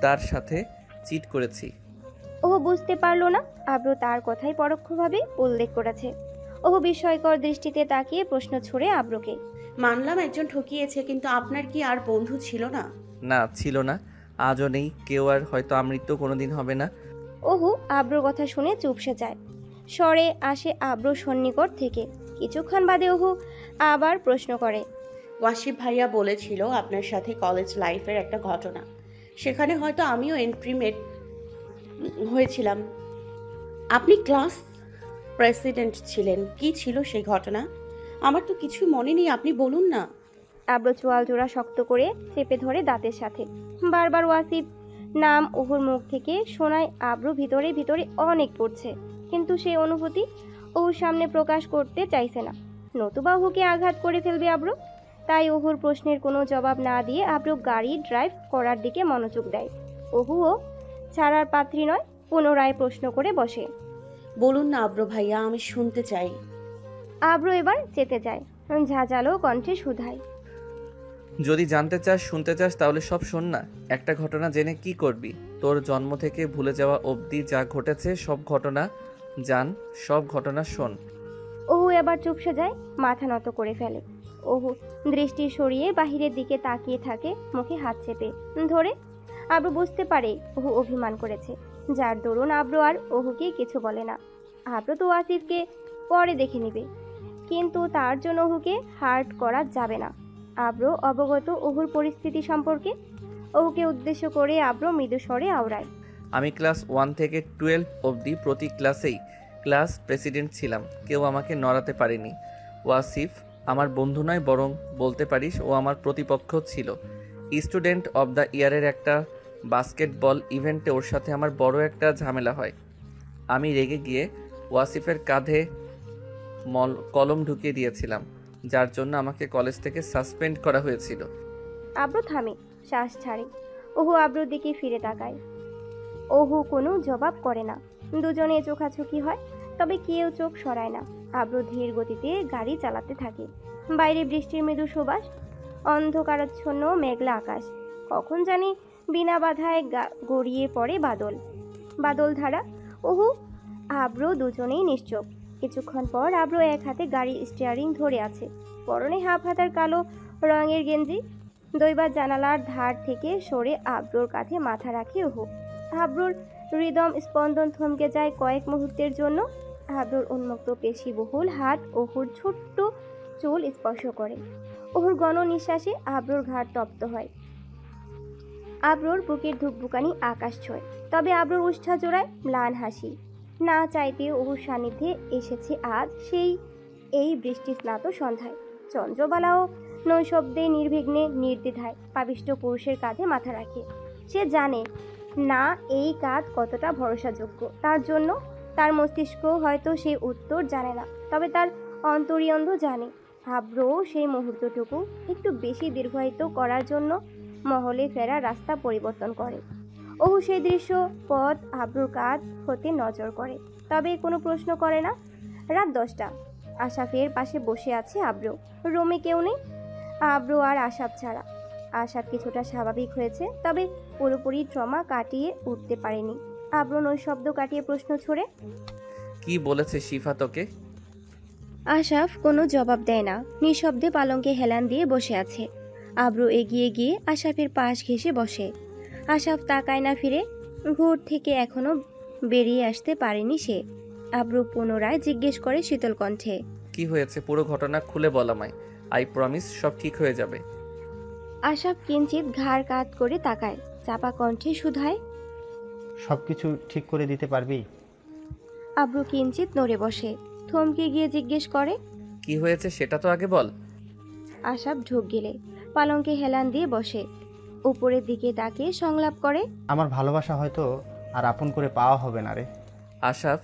তার সাথে চিট করেছি। ওহু বুঝতে পারলো না আব্রো তার কথাই পরোক্ষভাবে উল্লেখ করেছে। ওহু বিস্ময়কর দৃষ্টিতে তাকিয়ে প্রশ্ন ছুড়ে আব্রোকে, মানলাম একজন ঠকিয়েছে, কিন্তু আপনার কি আর বন্ধু ছিল না? না, ছিল না, আজও নেই, কেউ আর হয়তো আমৃত্যু কোনোদিন হবে না। ওহু আব্রোর কথা শুনে চুপসে যায়। স্বরে আসে আব্রো সন্নিকট থেকে। কিছুক্ষণ বাদে ওহু আবার প্রশ্ন করে, ওয়াসিফ ভাইয়া বলেছিল আপনার সাথে কলেজ লাইফের একটা ঘটনা, সেখানে হয়তো আমিও এন্ট্রিমেট হয়েছিলাম। আপনি ক্লাস প্রেসিডেন্ট ছিলেন, কি ছিল সেই ঘটনা? আমার তো কিছু মনে নেই, আপনি বলুন না। আব্রো চোয়াল জোড়া শক্ত করে চেপে ধরে দাঁতের সাথে। বারবার ওয়াসিফ নাম ওহুর মুখ থেকে শোনায় আব্রো ভিতরে ভিতরে অনেক পড়ছে, কিন্তু সেই অনুভূতি ওহুর সামনে প্রকাশ করতে চাইছে না, নতুবা ওহুকে আঘাত করে ফেলবে আব্রো। তাই ওহুর প্রশ্নের কোনো জবাব না দিয়ে আব্রো গাড়ি ড্রাইভ করার দিকে মনোযোগ দেয়। ওহুও ছাড়ার পাত্রী নয়, পুনরায় প্রশ্ন করে বসে, বলুন না আব্রো ভাইয়া, আমি শুনতে চাই। আব্রো এবার চেতে যায়, ঝাঁঝালো কণ্ঠে শুধায়, যদি জানতে চাস, শুনতে চাস, তাহলে সব শোন না। একটা ঘটনা জেনে কি করবি? তোর জন্ম থেকে ভুলে যাওয়া অবধি যা ঘটেছে সব ঘটনা জান, সব ঘটনা শোন। ওহু এবার চুপসে যায়, মাথা নত করে ফেলে। ওহু দৃষ্টি সরিয়ে বাহিরের দিকে তাকিয়ে থাকে, মুখে হাত চেপে ধরে। আব্রু বুঝতে পারে ওহু অভিমান করেছে, যার দরুন আব্রু আর ওহুকে কিছু বলে না। আব্রু তো ওয়াসিফকে পরে দেখে নেবে, কিন্তু তার জন্য ওহুকে হার্ট করা যাবে না। আব্রু অবগত ওহুর পরিস্থিতি সম্পর্কে। ওহুকে উদ্দেশ্য করে আব্রু মৃদু স্বরে আওড়ায়, আমি ক্লাস 1 থেকে 12 অবধি প্রতি ক্লাসেই ক্লাস প্রেসিডেন্ট ছিলাম, কেউ আমাকে নড়াতে পারেনি। ওয়াসিফ আমার বন্ধু নয়, বরং বলতে পারিস ও আমার প্রতিপক্ষ ছিল। স্টুডেন্ট অব দ্য ইয়ারের একটা বাস্কেটবল ইভেন্টে ওর সাথে আমার বড় একটা ঝামেলা হয়। আমি রেগে গিয়ে ওয়াসিফের কাঁধে কলম ঢুকিয়ে দিয়েছিলাম, যার জন্য আমাকে কলেজ থেকে সাসপেন্ড করা হয়েছিল। আব্রু থামে, শ্বাস ছাড়ে। ওহু আব্রুর দিকে ফিরে তাকায়। ওহু কোনো জবাব করে না। দুজনে চোখাচোখি হয়, তবে কেউ চোখ সরায় না। আব্রু ধীর গতিতে গাড়ি চালাতে থাকে। বাইরে বৃষ্টির মৃদু সুবাস, অন্ধকারাচ্ছন্ন মেঘলা আকাশ। কখন জানি বিনা বাধায় গড়িয়ে পড়ে বাদল ধারা। ওহু আব্রু দুজনেই নিশ্চুপ। কিছুক্ষণ পর আব্রু এক হাতে গাড়ি স্টিয়ারিং ধরে আছে, পরনে হাফ হাতার কালো রঙের গেঞ্জি। দৈবাত জানালার ধার থেকে সরে আব্রুর কাঁধে মাথা রাখে ওহু। আব্রুর হৃদম স্পন্দন থমকে যায় কয়েক মুহূর্তের জন্য। আব্রুর উন্মুক্ত পেশিবহুল হাত ওহুর ছোট্ট চুল স্পর্শ করে। ওহুর গণ নিঃশ্বাসে আব্রুর ঘাড় তপ্ত হয়। আব্রুর বুকের ধুকভুকানি আকাশ ছোঁয়, তবে আব্রুর উষ্ঠা জোড়ায় ম্লান হাসি। না চাইতে ওহুর সান্নিধ্যে এসেছে আজ এই বৃষ্টি স্নাত সন্ধ্যায়। চন্দ্রবালাও নৈশব্দে নির্বিঘ্নে নির্দ্বিধায় পাপিষ্ঠ পুরুষের কাঁধে মাথা রাখে। সে জানে না এই কাঁধ কতটা ভরসাযোগ্য তার জন্য। তার মস্তিষ্ক হয়তো সেই উত্তর জানে না, তবে তার অন্তরীয়ন্ধ জানে। আব্রুও সেই মুহূর্তটুকু একটু বেশি দীর্ঘায়িত করার জন্য মহলে ফেরার রাস্তা পরিবর্তন করে। ওহু সেই দৃশ্য পথ আব্রুর কাঁধ হতে নজর করে, তবে কোনো প্রশ্ন করে না। রাত 10টা। আশাফের পাশে বসে আছে আব্রু। রুমে কেউ নেই, আব্রু আর আশাফ ছাড়া। আশাফ কিছুটা স্বাভাবিক হয়েছে, তবে পুরোপুরি ট্রমা কাটিয়ে উঠতে পারেনি। আব্রু নৈশব্দ কাটিয়ে প্রশ্ন ছুড়ে, কি বলেছে শিফা তোকে? আশাফ কোনো জবাব দেয় না, নিঃশব্দে পালঙ্কে হেলান দিয়ে বসে আছে। আব্রু এগিয়ে গিয়ে আশাফের পাশ ঘেঁষে বসে। আশাফ তাকায় না ফিরে। ঘুর থেকে এখনো বেরিয়ে আসতে পারেনি সে। আব্রু পুনরায় জিজ্ঞেস করে শীতল কণ্ঠে, কি হয়েছে পুরো ঘটনা খুলে বল আমায়। আই প্রমিস সব ঠিক হয়ে যাবে। আশাফ কিঞ্চিত ঘাড় কাত করে তাকায়, চাপা কণ্ঠে শুধায়, সব কিছু ঠিক করে দিতে পারবি? আব্রু কিঞ্চিত নড়ে বসে, থমকে গিয়ে জিজ্ঞেস করে, কি হয়েছে সেটা তো আগে বল। আশাফ ঢোক গেলে পালঙ্কে হেলান দিয়ে বসে, উপরের দিকে তাকিয়ে সংলাপ করে, আমার ভালোবাসা হয়তো আর আপন করে পাওয়া হবে না রে। আশাফ,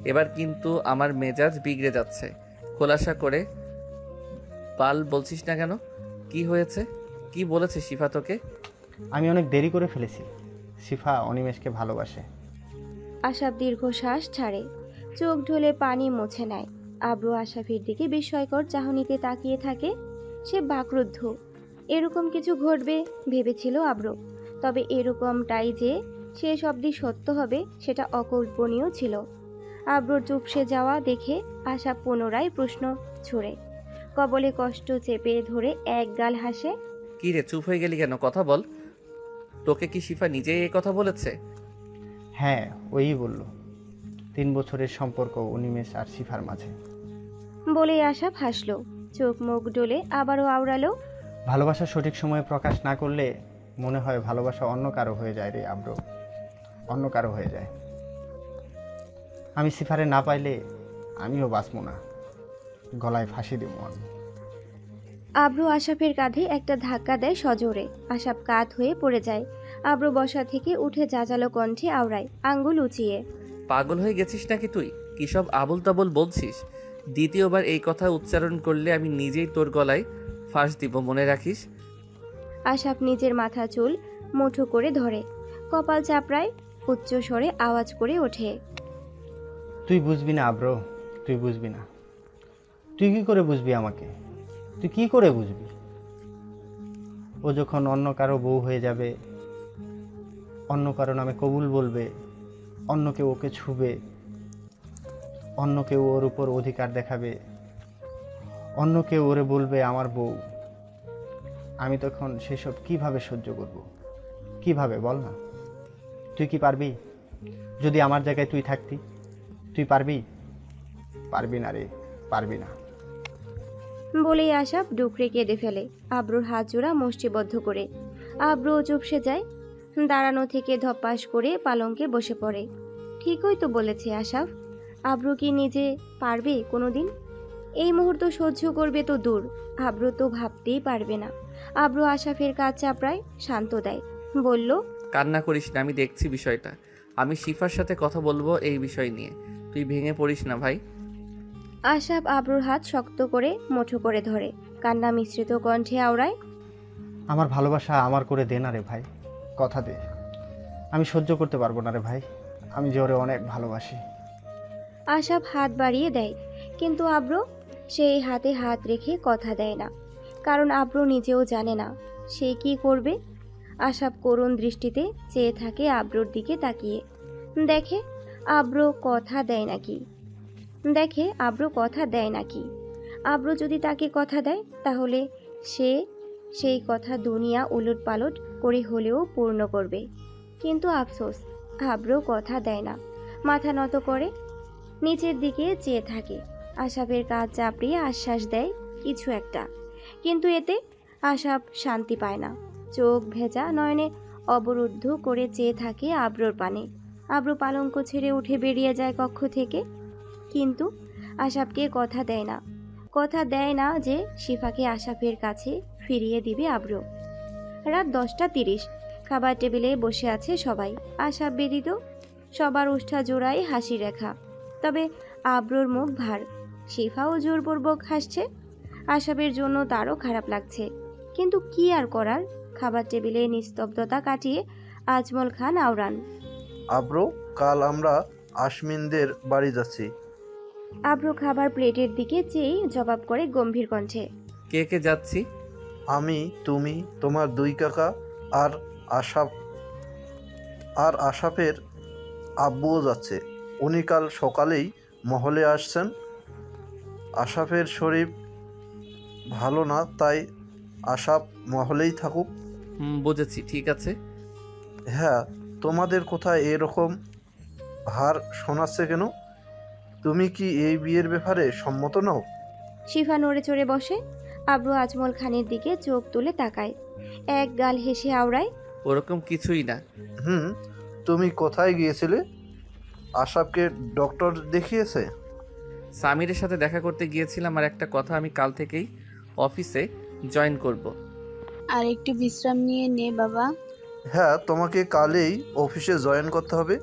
এবার কিন্তু আমার মেজাজ বিগড়ে যাচ্ছে। খোলাসা করে পাল বলছিস না কেন? কি হয়েছে? কি বলেছে শিফা তোকে? আমি অনেক দেরি করে ফেলেছি। শিফা অনিমেষকে ভালোবাসে। আশাফ দীর্ঘশ্বাস ছাড়ে, চোখ ঢুলে পানি মুছে নেয়। আব্রু আশাফের দিকে বিস্ময়কর চাহনিতে তাকিয়ে থাকে। সে বাকরুদ্ধ। এরকম কিছু ঘটবে ভেবেছিল আব্রু, তবে এরকমটাই যে শেষ অবধি সত্য হবে সেটা অকল্পনীয় ছিল। আব্রুর চুপসে যাওয়া দেখে আশা পুনরায় প্রশ্ন ছুড়ে, কবলে কষ্ট চেপে ধরে এক গাল হাসে। কি রে, চুপ হয়ে গেলি কেন? কথা বল। তোকে কি শিফা নিজেই এই কথা বলেছে? হ্যাঁ, ওই বলল। 3 বছরের সম্পর্ক অনিমেষ আর শিফার মাঝে। বলে আশাফ হাসলো, চোখ মুখ ডলে আবারও আওড়ালো, ভালোবাসা সঠিক সময়ে প্রকাশ না করলে মনে হয় ভালোবাসা অন্য কারো হয়ে যায় রে আব্রু, অন্য কারো হয়ে যায়। আমি শিফারে না পাইলে আমিও বাঁচবো না, গলায় ফাঁসি দেবো আমি। আব্রু আশাফের কাঁধে একটা ধাক্কা দেয় সজোরে। আশাফ কাত হয়ে পড়ে যায়। আব্রু বসা থেকে উঠে জাজালো কণ্ঠে আওড়ায়, আঙ্গুল উঁচিয়ে, পাগল হয়ে গেছিস নাকি তুই? কি সব আবল তাবল বলছিস? দ্বিতীয়বার এই কথা উচ্চারণ করলে আমি নিজেই তোর গলায় ফাঁস দিব, মনে রাখিস। আশাফ নিজের মাথা চুল মুঠো করে ধরে, কপাল চাপড়ায়, উচ্চ স্বরে আওয়াজ করে ওঠে, তুই বুঝবি না আব্রু, তুই বুঝবি না। তুই কি করে বুঝবি আমাকে? তুই কি করে বুঝবি? ও যখন অন্য কারো বউ হয়ে যাবে, অন্য কারো নামে কবুল বলবে, অন্য কেউ ওকে ছুবে, অন্য কেউ ওর উপর অধিকার দেখাবে, অন্য কেউ ওরে বলবে আমার বউ, আমি তখন সেসব কিভাবে সহ্য করব? কিভাবে বল না? তুই কি পারবি? যদি আমার জায়গায় তুই থাকতি, তুই পারবি? পারবি না রে, পারবি না। বলেই আশাপ ডুকরে কেঁদে ফেলে আব্রুর হাত জোড়া মুষ্টিবদ্ধ করে। আব্রু চুপসে যায়, দাঁড়ানো থেকে ধপাস করে পালঙ্কে বসে পড়ে। ঠিকই তো বলেছে আশাফ, আব্রু কি নিজে পারবে কোনোদিন? এই মুহূর্ত সহ্য করবে তো দূর, আব্রু তো ভাবতেই পারবে না। আব্রু আশাফের কাজ চাপড়ায় শান্ত দেয়, বলল, কান্না করিস না, আমি দেখছি বিষয়টা। আমি শিফার সাথে কথা বলবো এই বিষয় নিয়ে, তুই ভেঙে পড়িস না ভাই। আশাফ আব্রুর হাত শক্ত করে মুঠো করে ধরে কান্না মিশ্রিত কণ্ঠে আওড়ায়, আমার ভালোবাসা আমার করে দে না রে ভাই, কথা দে। আমি সহ্য করতে পারবো না রে ভাই, আমি যে ওরে অনেক ভালোবাসি। আশাফ হাত বাড়িয়ে দেয়, কিন্তু আব্রু সেই হাতে হাত রেখে কথা দেয় না, কারণ আব্রু নিজেও জানে না সে কি করবে। আশাফ করুণ দৃষ্টিতে চেয়ে থাকে আব্রুর দিকে তাকিয়ে, দেখে আব্রু কথা দেয় নাকি। আব্রু যদি তাকে কথা দেয় তাহলে সে সেই কথা দুনিয়া উলটপালট করে হলেও পূর্ণ করবে। কিন্তু আফসোস, আব্রু কথা দেয় না, মাথা নত করে নিচের দিকে চেয়ে থাকে। আশাফের কাজ চাপড়িয়ে আশ্বাস দেয় কিছু একটা, কিন্তু এতে আশাফ শান্তি পায় না। চোখ ভেজা নয়নে অবরুদ্ধ করে চেয়ে থাকে আব্রুর পানে। আব্রু পালঙ্ক ছেড়ে উঠে বেরিয়ে যায় কক্ষ থেকে, কিন্তু আশাফকে কথা দেয় না যে শিফাকে আশাফের কাছে ফিরিয়ে দিবে আব্রু। রাত 10:30, খাবার টেবিলে বসে আছে সবাই, আশাফ ব্যতীত। সবার ওষ্ঠা জোড়ায় হাসি রেখা, তবে আব্রুর মুখ ভার। শিফাও জোরপূর্বক হাসছে, আশাফের জন্য তারও খারাপ লাগছে, কিন্তু কি আর করার। খাবার টেবিলে নিস্তব্ধতা কাটিয়ে আজমল খান আওড়ান, আব্রু, কাল আমরা আশমিনদের বাড়ি যাচ্ছি। আব্রু খাবার প্লেটের দিকে চেয়ে জবাব করে গম্ভীর কণ্ঠে, কে কে যাচ্ছি? আমি, তুমি, তোমার দুই কাকা আর আশাফের আব্বুও যাচ্ছে। উনি কাল সকালেই মহলে আসছেন। আশাফের শরীর ভালো না, তাই আশাফ মহলেই থাকুক। বুঝেছি, ঠিক আছে। হ্যাঁ, তোমাদের কোথায় এরকম ভার শোনাচ্ছে কেন? তুমি কি এই বিয়ের ব্যাপারে সম্মত নও? শিফা নড়ে চড়ে বসে, আব্রু আজমল খানের দিকে চোখ তুলে তাকায়, এক গাল হেসে আওড়ায়, ওরকম কিছুই না। তুমি কোথায় গিয়েছিলে? আশাফকে ডক্টর দেখিয়েছে? সামিরের সাথে দেখা করতে গিয়েছিলাম, আর একটা কথা, আমি কাল থেকেই অফিসে জয়েন করব। আর একটু বিশ্রাম নিয়ে নে বাবা। হ্যাঁ, তোমাকে কালেই অফিসে জয়েন করতে হবে,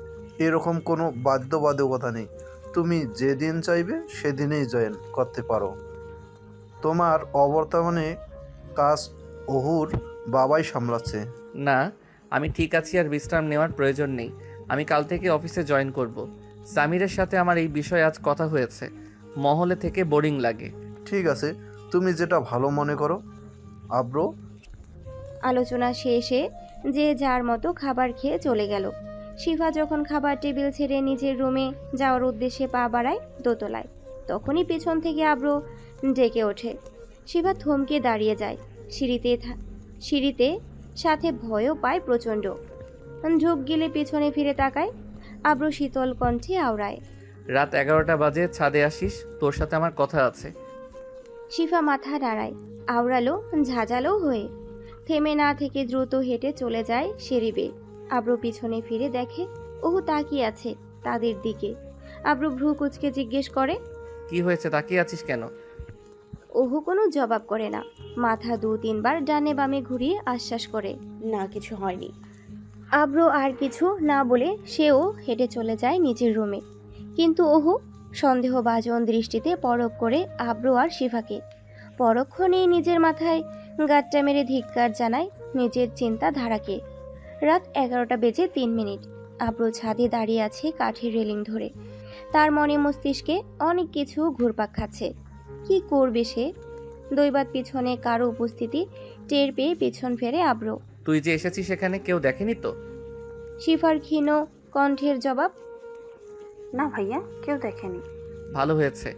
এরকম কোনো বাধ্যবাধকতা নেই। তুমি যেদিন চাইবে সেদিনেই জয়েন করতে পারো। তোমার অবর্তমানে কাজ ওহুর বাবাই সামলাচ্ছে। না, আমি ঠিক আছি, আর বিশ্রাম নেওয়ার প্রয়োজন নেই। আমি কাল থেকে অফিসে জয়েন করব। সামিরের সাথে আমার এই বিষয়ে আজ কথা হয়েছে, মহলে থেকে বোরিং লাগে। ঠিক আছে, তুমি যেটা ভালো মনে করো। আব্রু, আলোচনা শেষে যে যার মতো খাবার খেয়ে চলে গেল। শিফা যখন খাবার টেবিল ছেড়ে নিজের রুমে যাওয়ার উদ্দেশ্যে পা বাড়ায় দোতলায়, তখনই পেছন থেকে আব্রু ডেকে ওঠে। শিফা থমকে দাঁড়িয়ে যায় সিঁড়িতে, সাথে ভয়ও পায় প্রচণ্ড। ঝোঁক গেলে পেছনে ফিরে তাকায়, আব্রু শীতল কণ্ঠে আওড়ায়, রাত 11টা বাজে, ছাদে আসিস, তোর সাথে আমার কথা আছে। শিফা মাথা নাড়ায়, আওড়ালো ঝাঁঝালো হয়ে, থেমে না থেকে দ্রুত হেঁটে চলে যায় সিঁড়ি বেয়ে। আব্রু পিছনে ফিরে দেখে ওহু তাকিয়ে আছে তাদের দিকে। আব্রু ভ্রু কুচকে জিজ্ঞেস করে, কি হয়েছে, তাকিয়ে আছিস কেন? ওহু কোনো জবাব করে না, মাথা 2-3 বার ডানে বামে ঘুরিয়ে আশ্বাস করে, না, কিছু হয়নি। আব্রু আর কিছু না বলে সেও হেঁটে চলে যায় নিজের রুমে। কিন্তু ওহু সন্দেহভাজন দৃষ্টিতে পরখ করে আব্রু আর শিফাকে। পরক্ষণেই নিজের মাথায় গাঁটটা মেরে ধিক্কার জানায় নিজের চিন্তাধারাকে। রাত 11:03। আব্রু ছাদে দাঁড়িয়ে আছে কাঠের রেলিং ধরে, তার মনে মস্তিষ্কে অনেক কিছু ঘুরপাক খাচ্ছে। কি করবে সে? দৈবাত পিছনে কারো উপস্থিতি টের পেয়ে পিছন ফেরে আব্রু। তুই যে এসেছিস সেখানে কেউ দেখেনি তো? শিফার ক্ষীণ কণ্ঠের জবাব, না ভাইয়া, কেউ দেখেনি। ভালো হয়েছে।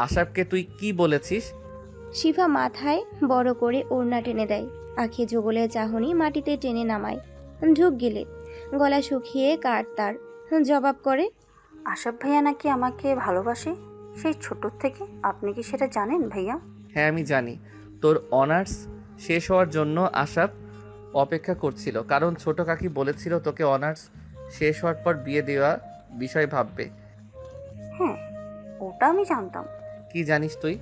আশাফকে তুই কি বলেছিস? শিফা মাথায় বড় করে ওড়না টেনে দেয়, আঁখি যুগলের চাহনি মাটিতে টেনে নামায়, ঢুক গেলে গলা শুকিয়ে কাট তার জবাব করে, আশাব ভাইয়া নাকি আমাকে ভালোবাসে সেই ছোটোর থেকে। আপনি কি সেটা জানেন ভাইয়া? হ্যাঁ আমি জানি। তোর অনার্স শেষ হওয়ার জন্য আশাপ অপেক্ষা করছিল, কারণ ছোট কাকি বলেছিল তোকে অনার্স শেষ হওয়ার পর বিয়ে দেওয়া বিষয় ভাববে। হ্যাঁ, ওটা আমি জানতাম। কি জানিস তুই?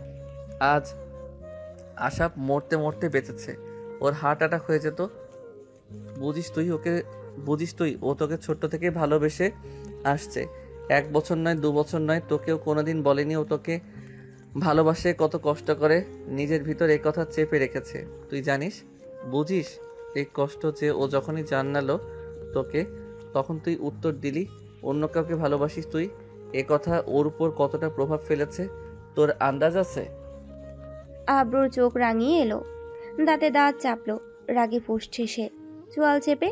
আজ আশাপ মরতে মরতে বেঁচেছে। ওর হার্ট অ্যাটাক হয়ে যেত। বুঝিস তুই ও তোকে ছোট্ট থেকে ভালোবেসে আসছে। 1 বছর নয় 2 বছর নয়, তোকেও কোনোদিন বলেনি ও তোকে ভালোবাসে, কত কষ্ট করে নিজের ভিতর এই কথা চেপে রেখেছে। তুই জানিস, বুঝিস এই কষ্ট যে ও যখনই জানালো তোকে, তখন তুই উত্তর দিলি অন্য কাউকে ভালোবাসিস। তুই এ কথা ওর উপর কতটা প্রভাব ফেলেছে তোর আন্দাজ আছে? আব্রুর চোখ রাঙিয়ে এলো, দাঁতে দাঁত চাপলো, রাগে ফুঁসছে সে। চোয়াল চেপে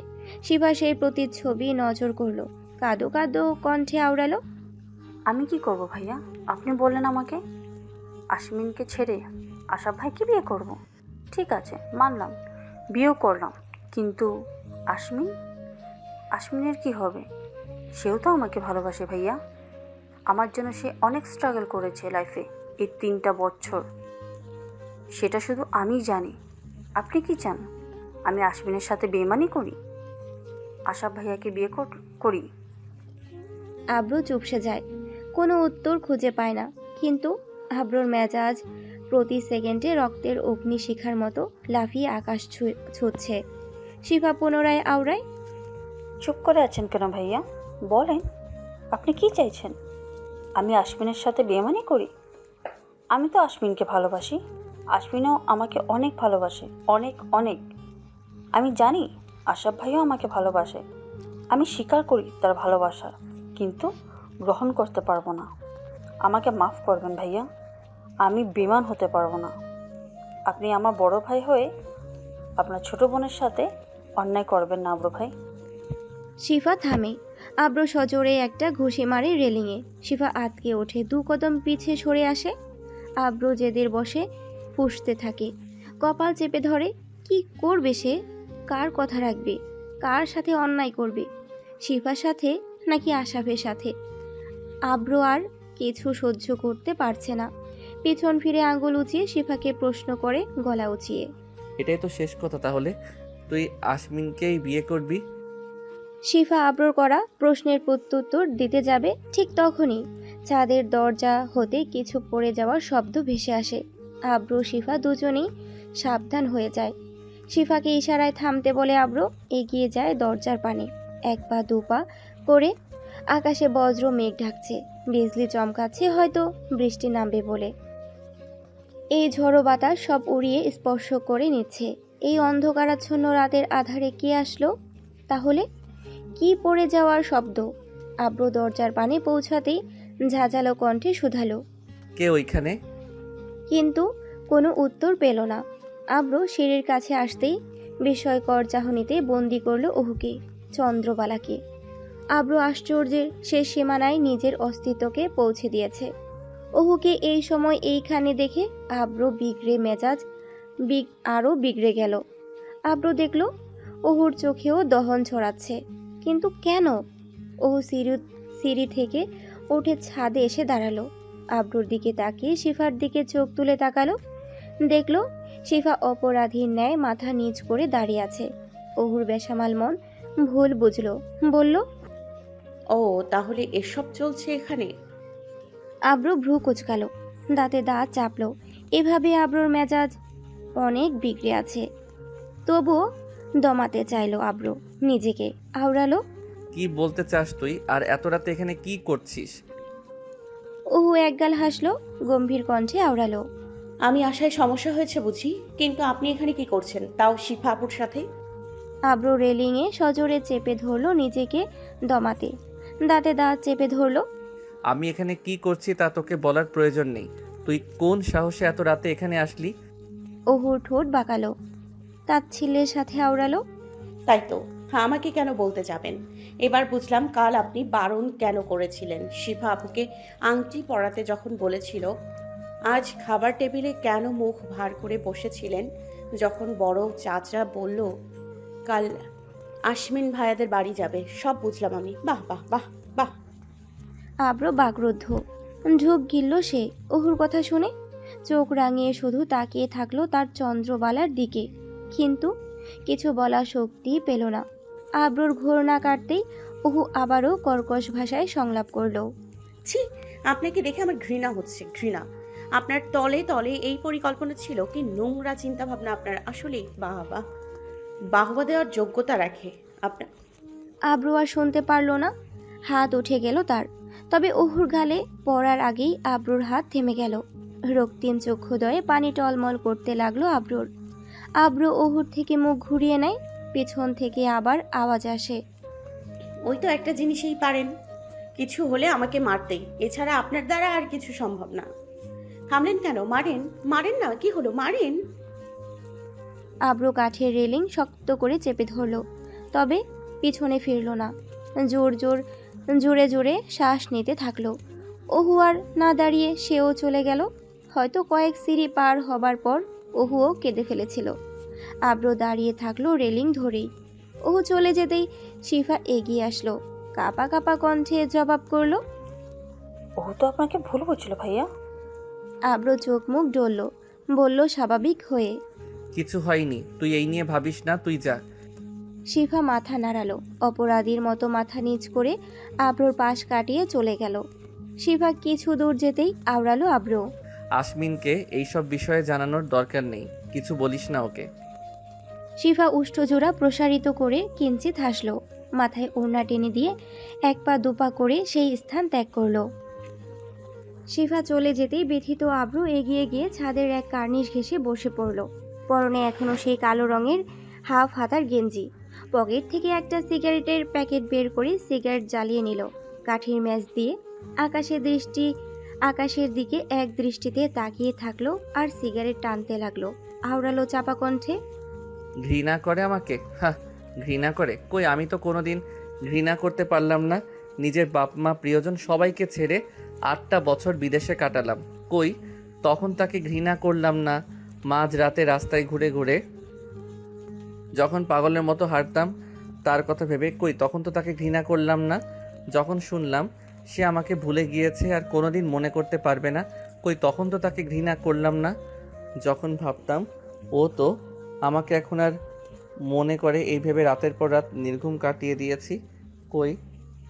শিবা সেই প্রতিচ্ছবি নজর করলো, কাঁদো কাঁদো কণ্ঠে আওড়ালো, আমি কি করব ভাইয়া? আপনি বললেন আমাকে আশমিনকে ছেড়ে আশাব ভাইকে বিয়ে করব। ঠিক আছে, মানলাম, বিয়েও করলাম, কিন্তু আশমিনের কি হবে? সেও তো আমাকে ভালোবাসে ভাইয়া। আমার জন্য সে অনেক স্ট্রাগল করেছে লাইফে এই 3টা বছর। সেটা শুধু আমিই জানি। আপনি কি চান আমি আশমিনের সাথে বেইমানি করি, আশাব ভাইয়াকে বিয়ে করি? আব্রু চুপসে যায়, কোনো উত্তর খুঁজে পায় না। কিন্তু আব্রুর মেজাজ প্রতি সেকেন্ডে রক্তের অগ্নিশিখার মতো লাফিয়ে আকাশ ছুঁচ্ছে। শিফা পুনরায় আওড়ায়, চুপ করে আছেন কেন ভাইয়া? বলেন, আপনি কি চাইছেন? আমি আশমিনের সাথে বেইমানি করি? আমি তো আশমিনকে ভালোবাসি, আশমিনও আমাকে অনেক ভালোবাসে, অনেক অনেক। আমি জানি আশাব ভাইও আমাকে ভালোবাসে, আমি স্বীকার করি তার ভালোবাসা, কিন্তু গ্রহণ করতে পারবো না। আমাকে মাফ করবেন ভাইয়া, আমি বেঈমান হতে পারবো না। আপনি আমার বড় ভাই হয়ে আপনার ছোট বোনের সাথে অন্যায় করবেন না আব্রু ভাই। শিফা থামে, আব্রু সজোরে একটা ঘুষি মারে রেলিংয়ে। শিফা আতকে ওঠে, 2 কদম পিছে সরে আসে। আব্রু জেদের বসে ফুঁসতে থাকে, কপাল চেপে ধরে। কি করবে সে? কার কথা রাখবে? কার সাথে অন্যায় করবে? শিফার সাথে নাকি আশাফের সাথে? আব্রু আর কিছু সহ্য করতে পারছে না, পিছন ফিরে আঙ্গুল উঁচিয়ে শিফাকে প্রশ্ন করে গলা উঁচিয়ে, এটাই তো শেষ কথা তাহলে? তুই আশমিনকেই বিয়ে করবি? শিফা আব্রুর করা প্রশ্নের প্রত্যুত্তর দিতে যাবে, ঠিক তখনই ছাদের দরজা হতে কিছু পড়ে যাওয়ার শব্দ ভেসে আসে। আব্রু শিফা দুজনেই সাবধান হয়ে যায়। শিফাকে ইশারায় থামতে বলে আব্রু এগিয়ে যায় দরজার পানে। 1 পা 2 পা করে আকাশে বজ্র মেঘ ঢাকছে, বিজলি চমকাচ্ছে, হয়তো বৃষ্টি নামবে বলে। এই ঝড়ো বাতাস সব উড়িয়ে স্পর্শ করে নিচ্ছে। এই অন্ধকারাচ্ছন্ন রাতের আধারে কে আসলো তাহলে? কি পড়ে যাওয়ার শব্দ? আব্রু দরজার পানে পৌঁছাতেই ঝাঁঝালো কণ্ঠে শুধালো, কে ওইখানে? কিন্তু কোনো উত্তর পেল না। আব্রু সিঁড়ির কাছে আসতেই বিস্ময়কর চাহনিতে বন্দি করল অহুকে, চন্দ্রবালাকে। আব্রু আশ্চর্যের শেষ সীমানায় নিজের অস্তিত্বকে পৌঁছে দিয়েছে। অহুকে এই সময় এইখানে দেখে আব্রু বিগড়ে মেজাজ আরও বিগড়ে গেল। আব্রু দেখল অহুর চোখেও দহন ছড়াচ্ছে, কিন্তু কেন? অহু সিঁড়ি থেকে উঠে ছাদে এসে দাঁড়ালো। আব্রুর দিকে তাকিয়ে শিফার দিকে চোখ তুলে তাকালো, দেখল শিফা অপরাধীর ন্যায় মাথা নিচ করে দাঁড়িয়ে আছে। অহুর বেসামাল মন ভুল বুঝলো, বলল, ও তাহলে এসব চলছে এখানে? আব্রু ভ্রু কুচকালো, দাঁতে দাঁত চাপলো। এভাবে আব্রুর মেজাজ অনেক বিগড়ে আছে। তবুও দমাতে চাইলো আব্রু নিজেকে, আওড়ালো, কি বলতে চাস তুই? আর এত রাতে এখানে কি করছিস? অহু একগাল হাসলো, গম্ভীর কণ্ঠে আওড়ালো, আমি আশায় সমস্যা হয়েছে বুঝি, কিন্তু আপনি এখানে কি করছেন, তাও শিফা আপুর সাথে? আব্রু রেলিংয়ে সজোরে চেপে ধরলো নিজেকে দমাতে, দাঁতে দাঁত চেপে ধরলো। আমি এখানে কি করছি তা তোকে বলার প্রয়োজন নেই। তুই কোন সাহসে এত রাতে এখানে আসলি? অহুর ঠোঁট বাঁকালো, তাচ্ছিল্যের সাথে আওড়ালো, তাই তো, আমাকে কেন বলতে যাবেন? এবার বুঝলাম কাল আপনি বারণ কেন করেছিলেন শিফা আপুকে আংটি পরাতে, যখন বলেছিল আজ খাবার টেবিলে কেন মুখ ভার করে বসেছিলেন যখন বড় চাচা বলল কাল আশমিন ভাইয়াদের বাড়ি যাবে? সব বুঝলাম আমি। বাহ বাহ বাহ বাহ। আব্র বাগরুদ্ধ, ঢোক গিলল সে অহুর কথা শুনে। চোখ রাঙিয়ে শুধু তাকিয়ে থাকলো তার চন্দ্রবালার দিকে, কিন্তু কিছু বলার শক্তি পেল না। আব্রুর ঘোর না কাটতেই অহু আবারও কর্কশ ভাষায় সংলাপ করলো। ছি, আপনাকে দেখে আমার ঘৃণা হচ্ছে, ঘৃণা। আপনার তলে তলে এই পরিকল্পনা ছিল? কি নোংরা চিন্তা ভাবনা আপনার! আসলেই বাহবা, বাহবা দেওয়ার যোগ্যতা রাখে আপনার। আব্রু আর শুনতে পারল না, হাত উঠে গেল তার। তবে অহুর গালে পড়ার আগেই আব্রুর হাত থেমে গেল। রক্তিম চক্ষুদয়ে পানি টলমল করতে লাগলো আব্রুর। আব্রু অহুর থেকে মুখ ঘুরিয়ে নেয়। পেছন থেকে আবার আওয়াজ আসে, ওই তো একটা জিনিসই পারেন, কিছু হলে আমাকে মারতেই। এছাড়া আপনার দ্বারা আর কিছু সম্ভব না। থামলেন কেন? মারেন, মারেন না, কি হলো, মারেন। আব্রু কাঠের রেলিং শক্ত করে চেপে ধরল, তবে পিছনে ফিরল না। জোরে জোরে শ্বাস নিতে থাকলো। অহু আর না দাঁড়িয়ে সেও চলে গেল। হয়তো কয়েক সিঁড়ি পার হবার পর অহুও কেঁদে ফেলেছিল। আব্রু দাঁড়িয়ে থাকলো রেলিং ধরেই। অহু চলে যেতেই শিফা এগিয়ে আসলো, কাঁপা কাঁপা কণ্ঠে জবাব করলো, ও তো আপনাকে ভুল বুঝলো ভাইয়া। আব্রু চোখ মুখ ডলল, বলল স্বাভাবিক হয়ে, কিছু হয়নি, তুই এই নিয়ে ভাবিস না, তুই যা। শিফা মাথা নাড়ালো, অপরাধীর মতো মাথা নিচ করে আব্রুর পাশ কাটিয়ে চলে গেল। শিফা কিছু দূর যেতেই আওড়ালো আব্রু, আসমিনকে এইসব বিষয়ে জানানোর দরকার নেই, কিছু বলিস না ওকে। শিফা উষ্ঠজোড়া প্রসারিত করে কিঞ্চিত হাসল, মাথায় ওড়না টেনে দিয়ে এক পা দুপা করে সেই স্থান ত্যাগ করলো। শিফা চলে যেতেই ব্যথিত আব্রু এগিয়ে গিয়ে ছাদের এক কার্নিশ ঘেঁষে বসে পড়ল। পরনে এখনো সেই কালো রঙের হাফ হাতার গেঞ্জি। পকেট থেকে একটা সিগারেটের প্যাকেট বের করে সিগারেট জ্বালিয়ে নিল। কাঠের ম্যাচ দিয়ে আকাশের দিকে এক দৃষ্টিতে তাকিয়ে থাকলো আর সিগারেট টানতে লাগলো। আওড়ালো চাপা কণ্ঠে, ঘৃণা করে আমাকে? হ্যাঁ, ঘৃণা করে? কই, আমি তো কোনোদিন ঘৃণা করতে পারলাম না। নিজের বাপ মা প্রিয়জন সবাইকে ছেড়ে 8টা বছর বিদেশে কাটালাম। কই, তখন তাকে ঘৃণা করলাম না? মাঝ রাতে রাস্তায় ঘুরে ঘুরে যখন পাগলের মতো হাঁটতাম তার কথা ভেবে, কই তখন তো তাকে ঘৃণা করলাম না? যখন শুনলাম সে আমাকে ভুলে গিয়েছে আর কোনোদিন মনে করতে পারবে না, কই তখন তো তাকে ঘৃণা করলাম না? যখন ভাবতাম ও তো আমাকে এখন আর মনে করে, এই ভেবে রাতের পর রাত নির্ঘুম কাটিয়ে দিয়েছি, কই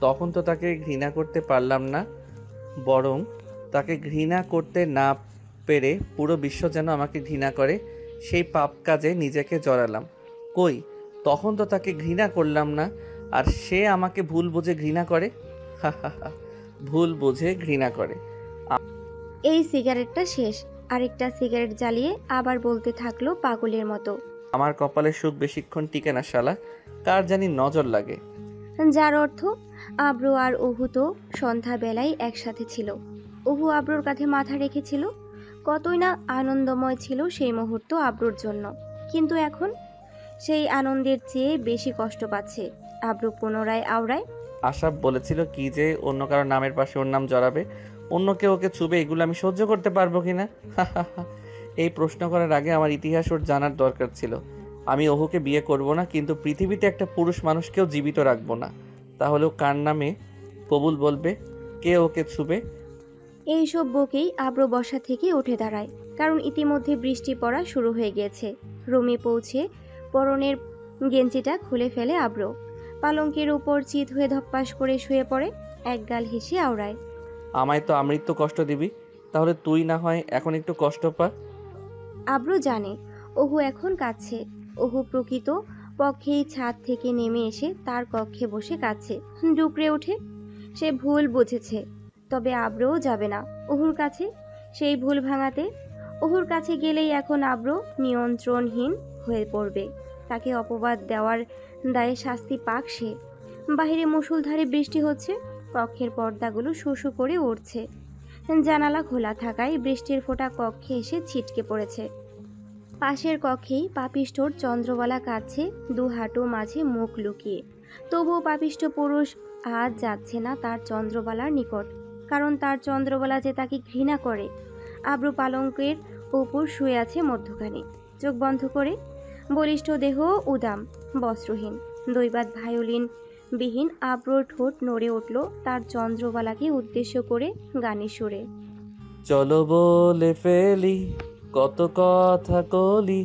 তখন তো তাকে ঘৃণা করতে পারলাম না। বরং তাকে ঘৃণা করতে না পেরে পুরো বিশ্ব যেন আমাকে ঘৃণা করে, সেই পাপ কাজে নিজেকে জড়ালাম। কই তখন তো তাকে ঘৃণা করলাম না, আর সে আমাকে ভুল বুঝে ঘৃণা করে। হা হা হা, ভুল বুঝে ঘৃণা করে। এই সিগারেটটা শেষ। আরেকটা সিগারেট জ্বালিয়ে আবার বলতে থাকলো পাগলের মতো, আমার কপালে সুখ বেশিক্ষণ টিকে না শালা, কার জানি নজর লাগে। যার অর্থ আব্রু আর অহু তো সন্ধ্যাবেলায় একসাথে ছিল। অহু আব্রুর কাঁধে মাথা রেখেছিল। কতই না আনন্দময় ছিল সেই মুহূর্ত আব্রুর জন্য, কিন্তু এখন সেই আনন্দের চেয়ে বেশি কষ্ট পাচ্ছে। আব্রু পুনরায় আওড়ায়, আশাব বলেছিল কি যে অন্য কারো নামের পাশে ওর নাম জড়াবে, অন্য কেউ ওকে ছুবে, এগুলো আমি সহ্য করতে পারবো কিনা? এই প্রশ্ন করার আগে আমার ইতিহাস ওর জানার দরকার ছিল। আমি ওহুকে বিয়ে করব না, কিন্তু পৃথিবীতে একটা পুরুষ মানুষকেও জীবিত রাখবো না। তাহলে ও কার নামে কবুল বলবে? কে ওকে ছুবে? এইসব বকেই আব্রু বসা থেকে উঠে দাঁড়ায়, কারণ ইতিমধ্যে বৃষ্টি পড়া শুরু হয়ে গিয়েছে। রুমে পৌঁছে পরনের গেঞ্জিটা খুলে ফেলে আব্রু। পালঙ্কের উপর চিত হয়ে ধপ্পাস করে শুয়ে পড়ে, একগাল হেসে আওড়ায়, আমায় তো আমৃত্যু কষ্ট দিবি, তাহলে তুই না হয় এখন একটু কষ্ট পা। আব্রু জানে অহু এখন কাঁদছে। অহু প্রকৃত পক্ষেই ছাদ থেকে নেমে এসে তার কক্ষে বসে কাঁদছে, ডুকরে ওঠে। সে ভুল বুঝেছে, তবে আব্রুও যাবে না অহুর কাছে সেই ভুল ভাঙাতে। অহুর কাছে গেলেই এখন আব্রু নিয়ন্ত্রণহীন হয়ে পড়বে। তাকে অপবাদ দেওয়ার দায়ে শাস্তি পাক সে। বাহিরে মুষলধারে বৃষ্টি হচ্ছে, কক্ষের পর্দাগুলো শু করে উঠছে। জানালা খোলা থাকায় বৃষ্টির ফোঁটা কক্ষে এসে ছিটকে পড়েছে। পাশের কক্ষেই পাপিষ্ঠর চন্দ্রবালা কাঁদছে, দু হাঁটু মাঝে মুখ লুকিয়ে। তবুও পাপিষ্ঠ পুরুষ আজ যাচ্ছে না তার চন্দ্রবালার নিকট, কারণ তার চন্দ্রবালা যে তাকে ঘৃণা করে। আব্রু পালঙ্কের উপর শুয়ে আছে মধ্যখানে, চোখ বন্ধ করে। বলিষ্ঠ দেহ, উদাম, বস্ত্রহীন, দৈবাত ভায়োলিন বিহীন আব্রুর ঠোঁট নড়ে উঠল তার চন্দ্রবালাকে উদ্দেশ্য করে গানের সুরে। চলো বলে ফেলি কত কথা কলি,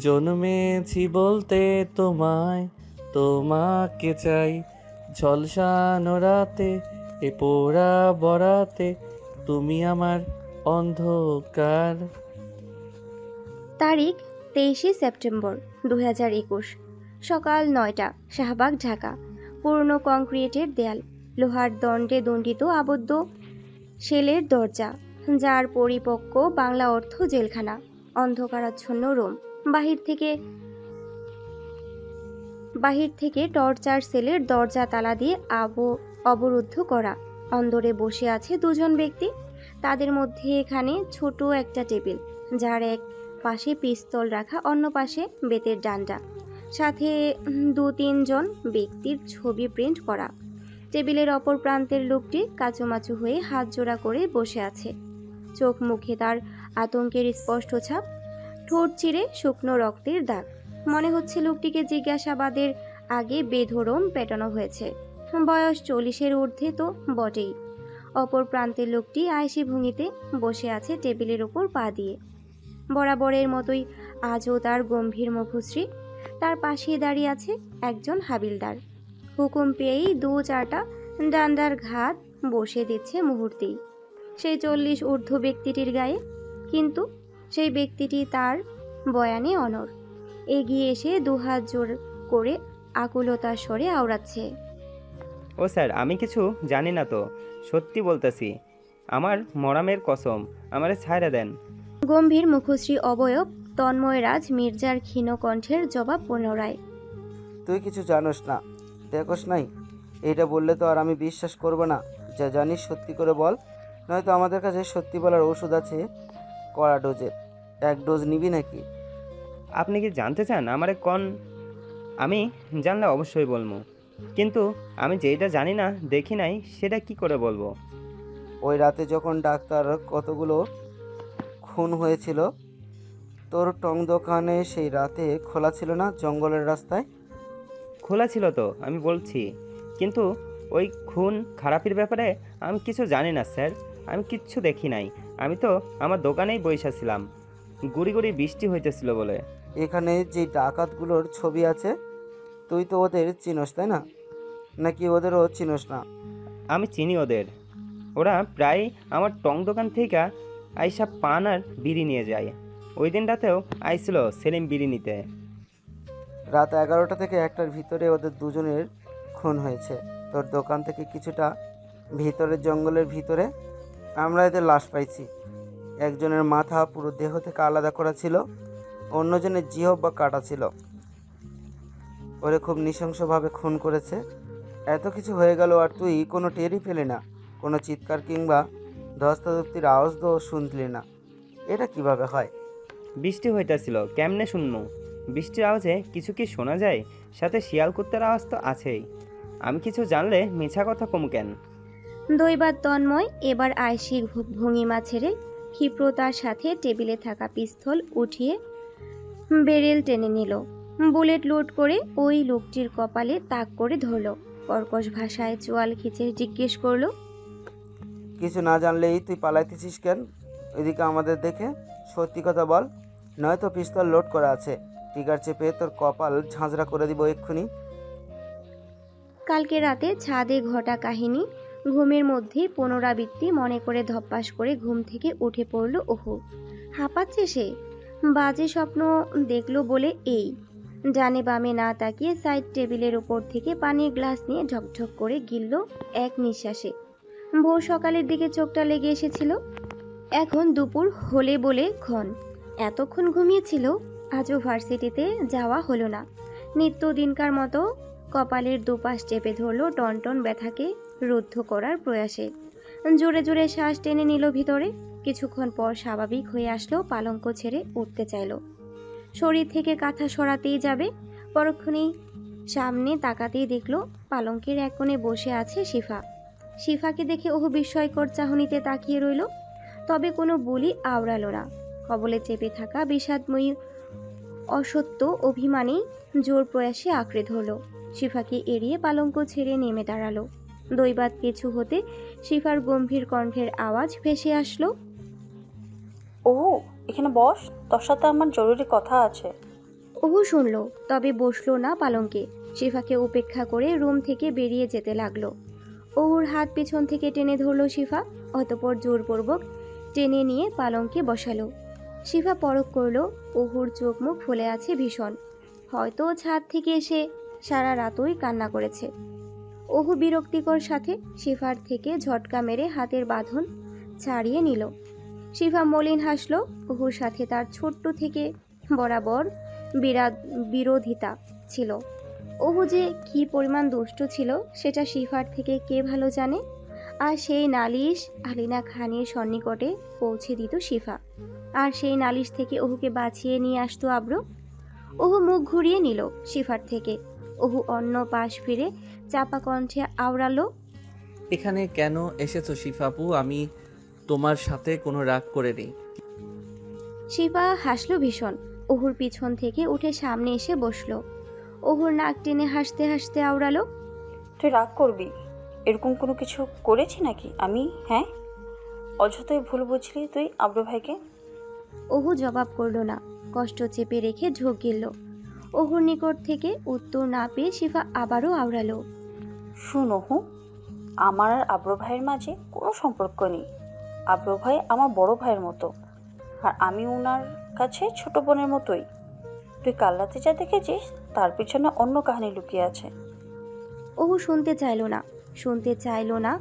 জন্মেছি বলতে তোমায়, তোমাকে চাই। ঝলসানো রাতে এ পোড়া বরাতে, তুমি আমার অন্ধকার। তারিখ 23শে সেপ্টেম্বর 2021, সকাল 9টা। শাহবাগ, ঢাকা। পুরনো কংক্রিটের দেয়াল, লোহার দণ্ডে দণ্ডিত আবদ্ধ সেলের দরজা, যার পরিপক্ক বাংলা অর্থ জেলখানা। অন্ধকারাচ্ছন্ন রুম, বাহির থেকে টর্চার সেলের দরজা তালা দিয়ে অবরুদ্ধ করা। অন্দরে বসে আছে দুজন ব্যক্তি। তাদের মধ্যে এখানে ছোট একটা টেবিল, যার এক পাশে পিস্তল রাখা, অন্য পাশে বেতের ডান্ডা, সাথে 2-3 জন ব্যক্তির ছবি প্রিন্ট করা। টেবিলের অপর প্রান্তের লোকটি কাচুমাচু হয়ে হাত জোড়া করে বসে আছে। চোখ মুখে তার আতঙ্কের স্পষ্ট ছাপ, ঠোঁট চিরে শুকনো রক্তের দাগ। মনে হচ্ছে লোকটিকে জিজ্ঞাসাবাদের আগে বেধড়ম পেটানো হয়েছে। বয়স 40-এর ঊর্ধ্বে তো বটেই। অপর প্রান্তের লোকটি আয়েশি ভঙ্গিতে বসে আছে টেবিলের উপর পা দিয়ে। বরাবরের মতোই আজও তার গম্ভীর মুখশ্রী। তার পাশে দাঁড়িয়ে আছে একজন হাবিলদার। হুকুম পেয়েই 2-4টা ডান্ডার ঘাত বসে দিচ্ছে মুহূর্তেই সেই 40 ঊর্ধ্ব ব্যক্তিটির গায়ে। কিন্তু সেই ব্যক্তিটি তার বয়ানে অনড়। এগিয়ে এসে 2 হাত জোর করে আকুলতার স্বরে আওড়াচ্ছে, ও স্যার, আমি কিছু জানি না তো, সত্যি বলতেছি, আমার মরামের কসম, আমারে ছাইড়া দেন। গম্ভীর মুখশ্রী অবয়ব তন্ময়রাজ মির্জার ক্ষীণ কণ্ঠের জবাব পুনরায়, তুই কিছু জানোস না, দেখোস নাই? এইটা বললে তো আর আমি বিশ্বাস করব না। যা জানিস সত্যি করে বল, নয়তো আমাদের কাছে সত্যি বলার ওষুধ আছে কড়া ডোজের। 1 ডোজ নিবি নাকি? আপনি কি জানতে চান আমারে কোন? আমি জানলে অবশ্যই বলবো, কিন্তু আমি যেটা জানি না, দেখি নাই, সেটা কি করে বলবো? ওই রাতে যখন ডাক্তার কতগুলো খুন হয়েছিল, তোর টং দোকানে সেই রাতে খোলা ছিল না জঙ্গলের রাস্তায়? খোলা ছিল তো, আমি বলছি, কিন্তু ওই খুন খারাপির ব্যাপারে আমি কিছু জানি না স্যার। আমি কিচ্ছু দেখি নাই। আমি তো আমার দোকানেই বইসা ছিলাম, গুড়ি গুড়ি বৃষ্টি হইতেছিল বলে। এখানে যে ডাকাতগুলোর ছবি আছে, তুই তো ওদের চিনস তাই না? নাকি ওদেরও চিনস না? আমি চিনি ওদের। ওরা প্রায় আমার টং দোকান থেকে আইসা পান আর বিড়ি নিয়ে যায়। ওই দিন রাতেও আইছিল সেলিম বিড়ি নিতে। রাত 11টা থেকে 1টার ভিতরে ওদের দুজনের খুন হয়েছে। তোর দোকান থেকে কিছুটা ভিতরের জঙ্গলের ভিতরে আমরা এদের লাশ পাইছি। একজনের মাথা পুরো দেহ থেকে আলাদা করা ছিল, অন্যজনের জিহ্বা বা কাটা ছিল। ওরে খুব নৃশংসভাবে খুন করেছে। এত কিছু হয়ে গেল আর তুই কোনো টেরই পেলি না, কোনো চিৎকার কিংবা ধস্তাধস্তির আওয়াজ তো শুনলি না। এটা কিভাবে হয়? বৃষ্টি হইতেছিল, কেমনে শুনমু? বৃষ্টির আওয়াজে কিছু কি শোনা যায়? সাথে শিয়াল কুত্তার আওয়াজ তো আছেই। আমি কিছু জানলে মিছা কথা কম কেন? দৈবাত তন্ময় এবার আয়েশি ভঙ্গিমা ছেড়ে ক্ষিপ্রতার সাথে টেবিলে থাকা পিস্তল উঠিয়ে বেরেল টেনে নিল। বুলেট লোড করে ওই লোকটির কপালে তাক করে ধরল। কর্কশ ভাষায় চোয়াল খিচে জিজ্ঞেস করলো, কিছু না জানলেই তুই পালাইতেছিস কেন? ওইদিকে আমাদের দেখে সত্যি কথা বল, নয়তো পিস্তল লোড করা আছে, টিকার চেপে তোর কপাল ঝাঁঝরা করে দিব এক্ষুনি। কালকে রাতে ছাদে ঘটা কাহিনী ঘুমের মধ্যে পুনরাবৃত্তি মনে করে ধপ্পাস করে ঘুম থেকে উঠে পড়ল ওহু। হাঁপাচ্ছে সে। বাজে স্বপ্ন দেখলো বলে এই। ডানে বামে না তাকিয়ে সাইড টেবিলের উপর থেকে পানির গ্লাস নিয়ে ঢকঢক করে গিলল এক নিঃশ্বাসে। ভোর সকালের দিকে চোখটা লেগে এসেছিল। এখন দুপুর হলে বলে ক্ষণ। এতক্ষণ ঘুমিয়েছিল। আজও ভার্সিটিতে যাওয়া হলো না। নিত্যদিনকার মতো কপালের দুপাশ চেপে ধরল টনটন ব্যথাকে রুদ্ধ করার প্রয়াসে। জোরে জোরে শ্বাস টেনে নিল ভিতরে। কিছুক্ষণ পর স্বাভাবিক হয়ে আসলো। পালঙ্ক ছেড়ে উঠতে চাইল। শরীর থেকে কাঁথা সরাতেই যাবে, পরক্ষণেই সামনে তাকাতেই দেখল পালঙ্কের এক কোণে বসে আছে শিফা। শিফাকে দেখে ওহু বিস্ময়কর চাহনিতে তাকিয়ে রইল। তবে কোনো বুলি আওড়ালো না। কবলে চেপে থাকা বিষাদময়ী অসত্য অভিমানী জোর প্রয়াসে আঁকড়ে ধরল। শিফাকে এড়িয়ে পালঙ্ক ছেড়ে নেমে দাঁড়ালো। দৈবাত পিছু হতে শিফার গম্ভীর কণ্ঠের আওয়াজ ভেসে আসলো, ওহো এখানে বস, তোর সাথে আমার জরুরি কথা আছে। ওহু শুনল, তবে বসলো না পালঙ্কে। শিফাকে উপেক্ষা করে রুম থেকে বেরিয়ে যেতে লাগলো। ওহুর হাত পিছন থেকে টেনে ধরল শিফা, অতঃপর জোরপূর্বক টেনে নিয়ে পালঙ্কে বসালো। শিফা পরখ করলো ওহুর চোখ মুখ ফুলে আছে ভীষণ, হয়তো ছাদ থেকে এসে সারা রাতই কান্না করেছে। ওহু বিরক্তিকর সাথে শিফার থেকে ঝটকা মেরে হাতের বাঁধন ছাড়িয়ে নিল। শিফা মলিন হাসল। ওহুর সাথে তার ছোট্ট থেকে বরাবর বিরোধিতা ছিল। ওহু যে কি পরিমাণ দুষ্ট ছিল সেটা শিফার থেকে কে ভালো জানে। আর সেই নালিশ আলিনা খানের সন্নিকটে পৌঁছে দিত শিফা, আর সেই নালিশ থেকে ওহুকে বাঁচিয়ে নিয়ে আসতো আব্রু। ওহু মুখ ঘুরিয়ে নিল শিফার থেকে। ওহু অন্য পাশ ফিরে চাপা কণ্ঠে আওড়ালো, এখানে কেন এসেছো শিফাপু? আমি তোমার সাথে কোনো রাগ করে নেই। শিফা হাসলো ভীষণ। ওহুর পিছন থেকে উঠে সামনে এসে বসলো। ওহুর নাক টেনে হাসতে হাসতে আওড়ালো, তুই রাগ করবি? এরকম কোনো কিছু করেছি নাকি আমি? হ্যাঁ, অযথাই ভুল বুঝলি তুই আব্রু ভাইকে। ওহু জবাব করলো না, কষ্ট চেপে রেখে ঝোঁক গিলল। ওহুর নিকট থেকে উত্তর না পেয়ে শিফা আবারও আওড়ালো, শুন ওহু, আমার আর আব্রু ভাইয়ের মাঝে কোনো সম্পর্ক নেই। আব্রু ভাই আমার বড় ভাইয়ের মতো, আর আমি ওনার কাছে ছোট বোনের মতোই। তুই কাল রাতে যা দেখেছিস তার পিছনে অন্য কাহিনী লুকিয়ে আছে। ওহু শুনতে চাইলো না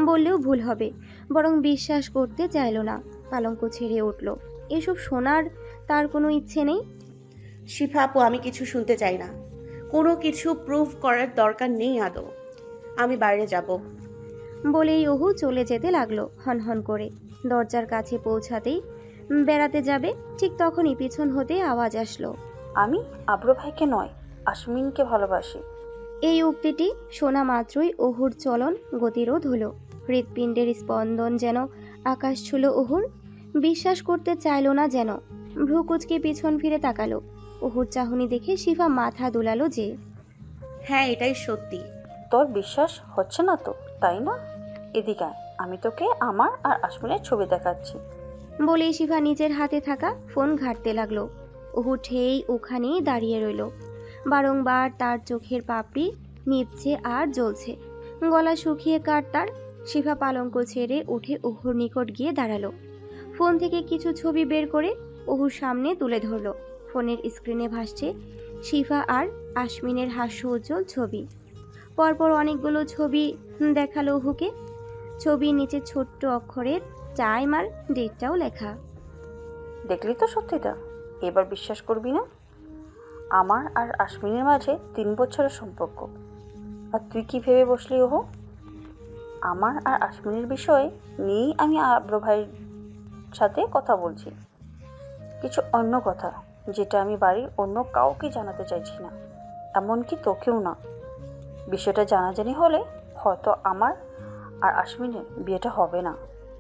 বললেও ভুল হবে, বরং বিশ্বাস করতে চাইলো না। পালঙ্ক ছেড়ে উঠল। এসব শোনার তার কোনো ইচ্ছে নেই। শিফা আপু, আমি কিছু শুনতে চাই না। কোনো কিছু প্রুভ করার দরকার নেই আদৌ। আমি বাইরে যাব। বলেই ওহু চলে যেতে লাগলো হনহন করে। দরজার কাছে পৌঁছাতেই বেড়াতে যাবে, ঠিক তখনই পিছন হতে আওয়াজ আসলো, আমি আব্রু ভাইকে নয়, আসমিনকে ভালোবাসি। এই উক্তিটি শোনা মাত্রই ওহুর চলন গতিরোধ হলো। হৃৎপিণ্ডের স্পন্দন যেন আকাশ ছুল ওহুর। বিশ্বাস করতে চাইল না যেন। ভ্রুকুচকে পিছন ফিরে তাকালো। ওহুর চাহনি দেখে শিফা মাথা দুলালো যে, হ্যাঁ, এটাই সত্যি। তোর বিশ্বাস হচ্ছে না তো, তাই না? এদিকে আয়, আমি তোকে আমার আর আসমিনের ছবি দেখাচ্ছি। বলেই শিফা নিজের হাতে থাকা ফোন ঘাঁটতে লাগলো। ওহু ঠেই ওখানেই দাঁড়িয়ে রইল। বারংবার তার চোখের পাপড়ি নিভছে আর জ্বলছে, গলা শুকিয়ে কাট তার। শিফা পালঙ্ক ছেড়ে উঠে ওহুর নিকট গিয়ে দাঁড়ালো। ফোন থেকে কিছু ছবি বের করে ওহুর সামনে তুলে ধরলো। ফোনের স্ক্রিনে ভাসছে শিফা আর আসমিনের হাস্য উজ্জ্বল ছবি। পরপর অনেকগুলো ছবি দেখালো ওহুকে। ছবির নিচে ছোট্ট অক্ষরের টাইম আর ডেটটাও লেখা। দেখলি তো সত্যিটা, এবার বিশ্বাস করবি না? আমার আর আসমিনের মাঝে 3 বছরের সম্পর্ক। আর তুই কি ভেবে বসলি ওহো? আমার আর আসমিনের বিষয়ে নিয়েই আমি আব্রু ভাইয়ের সাথে কথা বলছি, কিছু অন্য কথা যেটা আমি বাড়ির অন্য কাউকে জানাতে চাইছি না, এমনকি তোকেও না। বিষয়টা জানাজানি হলে হয়তো আমার আর আসমিনের বিয়েটা হবে না।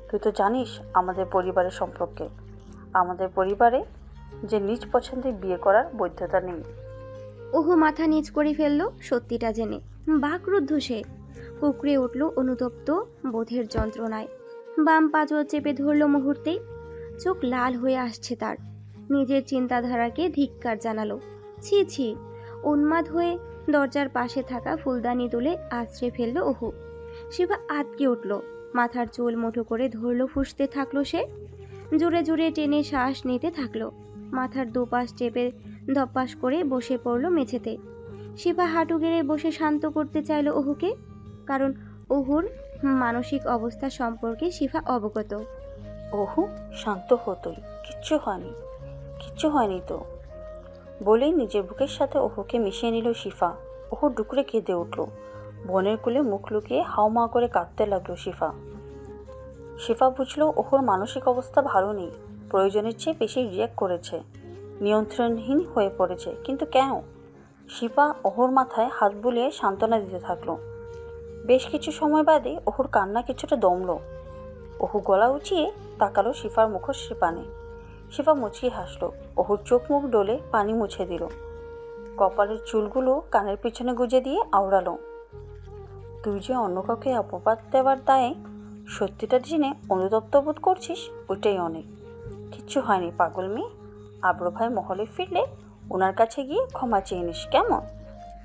তুই তো জানিস আমাদের পরিবারের সম্পর্কে। আমাদের পরিবারে যে নিজ পছন্দে বিয়ে করার বৈধতা নেই। ওহু মাথা নিচ করে ফেললো সত্যিটা জেনে। বাকরুদ্ধ সে। কুকড়ে উঠল অনুতপ্ত বোধের যন্ত্রণায়। বাম পাঁজর চেপে ধরল মুহূর্তেই। চোখ লাল হয়ে আসছে তার। নিজের চিন্তাধারাকে ধিক্কার জানালো। ছি ছি। উন্মাদ হয়ে দরজার পাশে থাকা ফুলদানি তুলে আছড়ে ফেলল ওহু। শিবা আটকে উঠল। মাথার চুল মুঠো করে ধরল, ফুঁসতে থাকলো সে। জোরে জোরে টেনে শ্বাস নিতে থাকলো। মাথার দুপাশ চেপে ধপাস করে বসে পড়ল মেঝেতে। শিবা হাঁটু গেড়ে বসে শান্ত করতে চাইল ওহুকে, কারণ ওহুর মানসিক অবস্থা সম্পর্কে শিফা অবগত। ওহু, শান্ত হতোই, কিচ্ছু হয়নি তো বলেই নিজের বুকের সাথে ওহুকে মিশিয়ে নিল শিফা। ওহু ডুকরে কেঁদে উঠল। বোনের কোলে মুখ লুকিয়ে হাউমা করে কাঁদতে লাগলো শিফা বুঝলো ওহুর মানসিক অবস্থা ভালো নেই। প্রয়োজনের চেয়ে বেশি রিয়াক্ট করেছে, নিয়ন্ত্রণহীন হয়ে পড়েছে। কিন্তু কেন? শিফা ওহুর মাথায় হাত বুলিয়ে সান্ত্বনা দিতে থাকলো। বেশ কিছু সময় বাদে ওহুর কান্না কিছুটা দমল। অহু গলা উঁচিয়ে তাকালো শিফার মুখশ্রী পানে। শিফা মুচিয়ে হাসলো। অহুর চোখ মুখ ডলে পানি মুছে দিল। কপালের চুলগুলো কানের পিছনে গুজে দিয়ে আওড়ালো। তুই যে অন্য কাউকে অপবাদ দেওয়ার দায়ে সত্যিটা জেনে অনুতপ্ত বোধ করছিস, ওইটাই অনেক। কিচ্ছু হয়নি পাগল মেয়ে। আব্র ভাই মহলে ফিরলে ওনার কাছে গিয়ে ক্ষমা চেয়ে নিস, কেমন?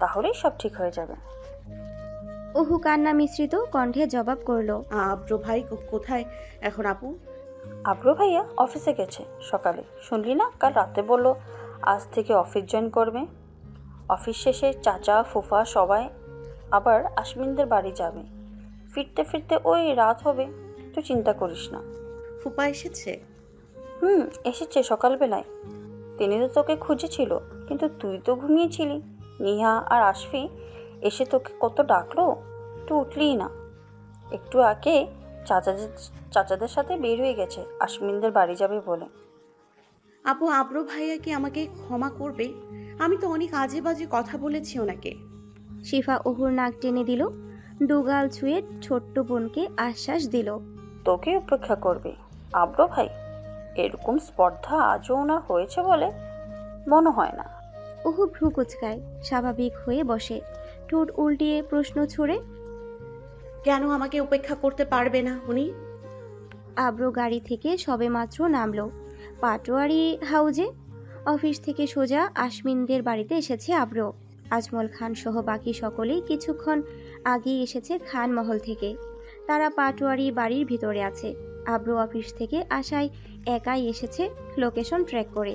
তাহলেই সব ঠিক হয়ে যাবে। অহু কান্না মিশ্রিত কণ্ঠে জবাব করলো, আব্র ভাই কোথায় এখন আপু? আব্র ভাইয়া অফিসে গেছে সকালে। শুনলি না, কাল রাতে বলল আজ থেকে অফিস জয়েন করবে। অফিস শেষে চাচা ফুফা সবাই আবার আশমিনদের বাড়ি যাবে। ফিরতে ফিরতে ওই রাত হবে। তুই চিন্তা করিস না। ফুপা এসেছে? এসেছে সকালবেলায়। তিনি তো তোকে খুঁজেছিল, কিন্তু তুই তো ঘুমিয়েছিলি। নিহা আর আশফি এসে তোকে কত ডাকলো, তুই উঠলিই না। একটু আগে চাচাদের সাথে বের হয়ে গেছে আশমিনদের বাড়ি যাবে বলে। আপু, আব্র ভাইয়া কি আমাকে ক্ষমা করবে? আমি তো অনেক আজে বাজে কথা বলেছি ওনাকে। শিফা অহুর নাক টেনে দিল, দুগাল ছুঁয়ে ছোট্ট বোনকে আশ্বাস দিল, তোকে উপেক্ষা করবে আব্র ভাই। এরকম স্পর্ধা আজও ওনার হয়েছে বলে মনে হয় না। অহু ভ্রু কুচকায়, স্বাভাবিক হয়ে বসে, ঠোঁট উল্টিয়ে প্রশ্ন ছুড়ে, কেন আমাকে উপেক্ষা করতে পারবে না উনি? আব্র গাড়ি থেকে সবেমাত্র নামলো পাটোয়ারি হাউজে। অফিস থেকে সোজা আশমিনদের বাড়িতে এসেছে আব্র। আজমল খান সহ বাকি সকলেই কিছুক্ষণ আগেই এসেছে খান মহল থেকে। তারা পাটোয়ারি বাড়ির ভিতরে আছে। আব্র অফিস থেকে আসায় একাই এসেছে লোকেশন ট্র্যাক করে।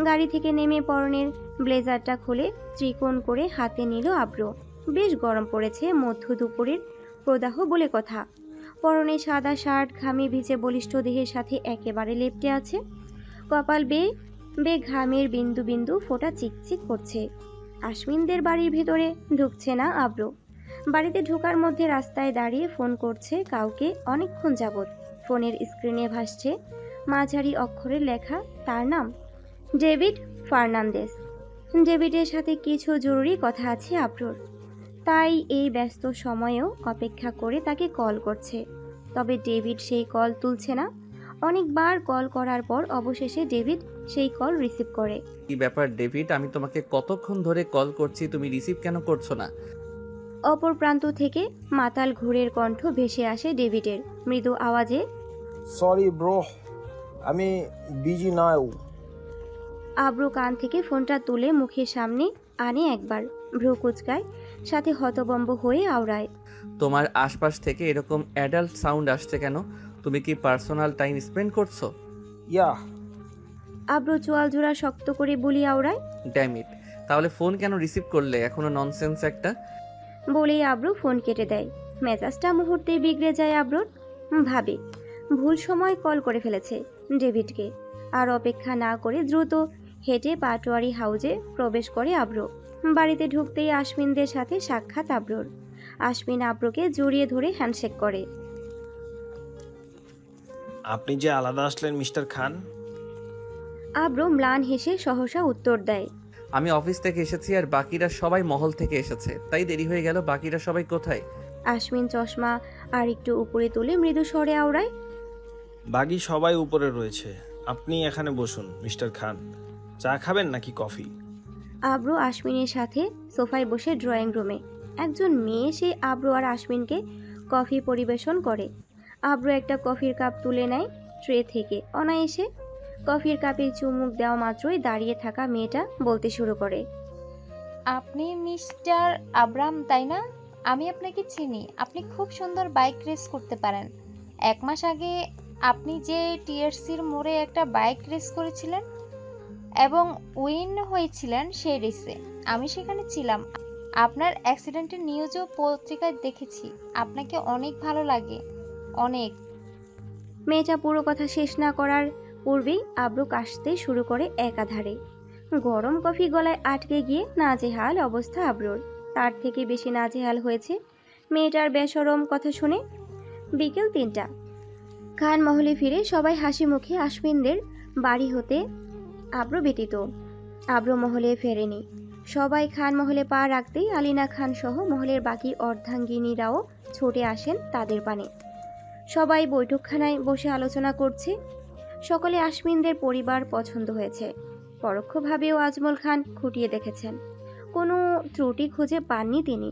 গাড়ি থেকে নেমে পরনের ব্লেজারটা খুলে ত্রিকোণ করে হাতে নিল আব্র। বেশ গরম পড়েছে, মধ্য দুপুরের প্রদাহ বলে কথা। পরনে সাদা শার্ট ঘামে ভিজে বলিষ্ঠ দেহের সাথে একেবারে লেপ্টে আছে। কপাল বে ঘামের বিন্দু বিন্দু ফোঁটা চিকচিক করছে। আশমিনদের বাড়ির ভেতরে ঢুকছে না আব্র। বাড়িতে ঢোকার মধ্যে রাস্তায় দাঁড়িয়ে ফোন করছে কাউকে অনেকক্ষণ যাবৎ। ফোনের স্ক্রিনে ভাসছে মাঝারি অক্ষরে লেখা তার নাম, ডেভিড ফার্নান্দেস। ডেভিডের সাথে কিছু জরুরি কথা আছে আব্রোর, তাই এই ব্যস্ত সময়েও অপেক্ষা করে তাকে কল করছে। তবে ডেভিড সেই কল তুলছে না। অনেকবার কল করার পর অবশেষে ডেভিড সেই কল রিসিভ করে। কি ব্যাপার ডেভিড, আমি তোমাকে কতক্ষণ ধরে কল করছি, তুমি রিসিভ কেন করছো না? অপর প্রান্ত থেকে মাতাল ঘুরের কণ্ঠ ভেসে আসে ডেভিডের মৃদু আওয়াজে, সরি ব্রো, আমি বিজি নাও। আব্রু কান থেকে ফোনটা তুলে মুখের সামনে আনে একবার, ভ্রু কুচকায়, সাথে হতবম্ব হয়ে আওড়ায়, তোমার আশপাশ থেকে এরকম অ্যাডাল্ট সাউন্ড আসছে কেন? তুমি কি পার্সোনাল টাইম স্পেন্ড করছো? ইয়া। আব্রু চোয়াল জোড়া শক্ত করে বুলি আওড়ায়, ড্যাম ইট, তাহলে ফোন কেন রিসিভ করলে? এখনো ননসেন্স একটা। বলেই আব্রু ফোন কেটে দেয়। মেজাজটা মুহূর্তেই বিগড়ে যায় আব্রুর। ভাবে ভুল সময় কল করে ফেলেছে ডেভিডকে। আর অপেক্ষা না করে দ্রুত হেঁটে পাটোয়ারি হাউজে প্রবেশ করে আব্রু। বাড়িতে ঢুকতেই আশমিনদের সাথে সাক্ষাৎ আব্রুর। আশমিন আব্রুকে জড়িয়ে ধরে হ্যান্ডশেক করে। আপনি যে আলাদা আসলেন মিস্টার খান? আব্রু ম্লান হেসে সহসা উত্তর দেয়, আমি অফিস থেকে এসেছি আর বাকিরা সবাই মহল থেকে এসেছে, তাই দেরি হয়ে গেল। বাকিরা সবাই কোথায়? আশমিন চশমা আর একটু উপরে তুলে মৃদু স্বরে আওড়ায়, বাকি সবাই উপরে রয়েছে, আপনি এখানে বসুন মিস্টার খান। চা খাবেন নাকি কফি? আব্রু আশমিনের সাথে সোফায় বসে ড্রয়িং রুমে। একজন মেয়ে সে আব্রু আর আশমিনকে কফি পরিবেশন করে। আব্রু একটা কফির কাপ তুলে নেয় ট্রে থেকে। অনায়াসে কফির কাপে চুমুক দেওয়া মাত্রই দাঁড়িয়ে থাকা মেয়েটা বলতে শুরু করে, আপনি মিস্টার আব্রাম তাই না? আমি আপনাকে চিনি। আপনি খুব সুন্দর বাইক রেস করতে পারেন। 1 মাস আগে আপনি যে টিআরসির মোড়ে একটা বাইক রেস করেছিলেন এবং উইন হয়েছিলেন সেই রেসে, আমি সেখানে ছিলাম। আপনার অ্যাক্সিডেন্টের নিউজও পত্রিকায় দেখেছি। আপনাকে অনেক ভালো লাগে, অনেক। মেয়েটা পুরো কথা শেষ না করার পূর্বেই আব্রু কাশতে শুরু করে একাধারে। গরম কফি গলায় আটকে গিয়ে নাজেহাল অবস্থা আব্রুর। তার থেকে বেশি নাজেহাল হয়েছে মেয়েটার বেশরম কথা শুনে। বিকেল 3টা। খান মহলে ফিরে সবাই হাসি মুখে আশমিনদের বাড়ি হতে আব্রু ব্যতীত। আব্রু মহলে ফেরেনি। সবাই খান মহলে পা রাখতেই আলিনা খান সহ মহলের বাকি অর্ধাঙ্গিনীরাও ছুটে আসেন তাদের পানে। সবাই বৈঠকখানায় বসে আলোচনা করছে। সকলে আশমিনদের পরিবার পছন্দ হয়েছে। পরোক্ষভাবেও আজমল খান খুঁটিয়ে দেখেছেন, কোনো ত্রুটি খুঁজে পাননি তিনি।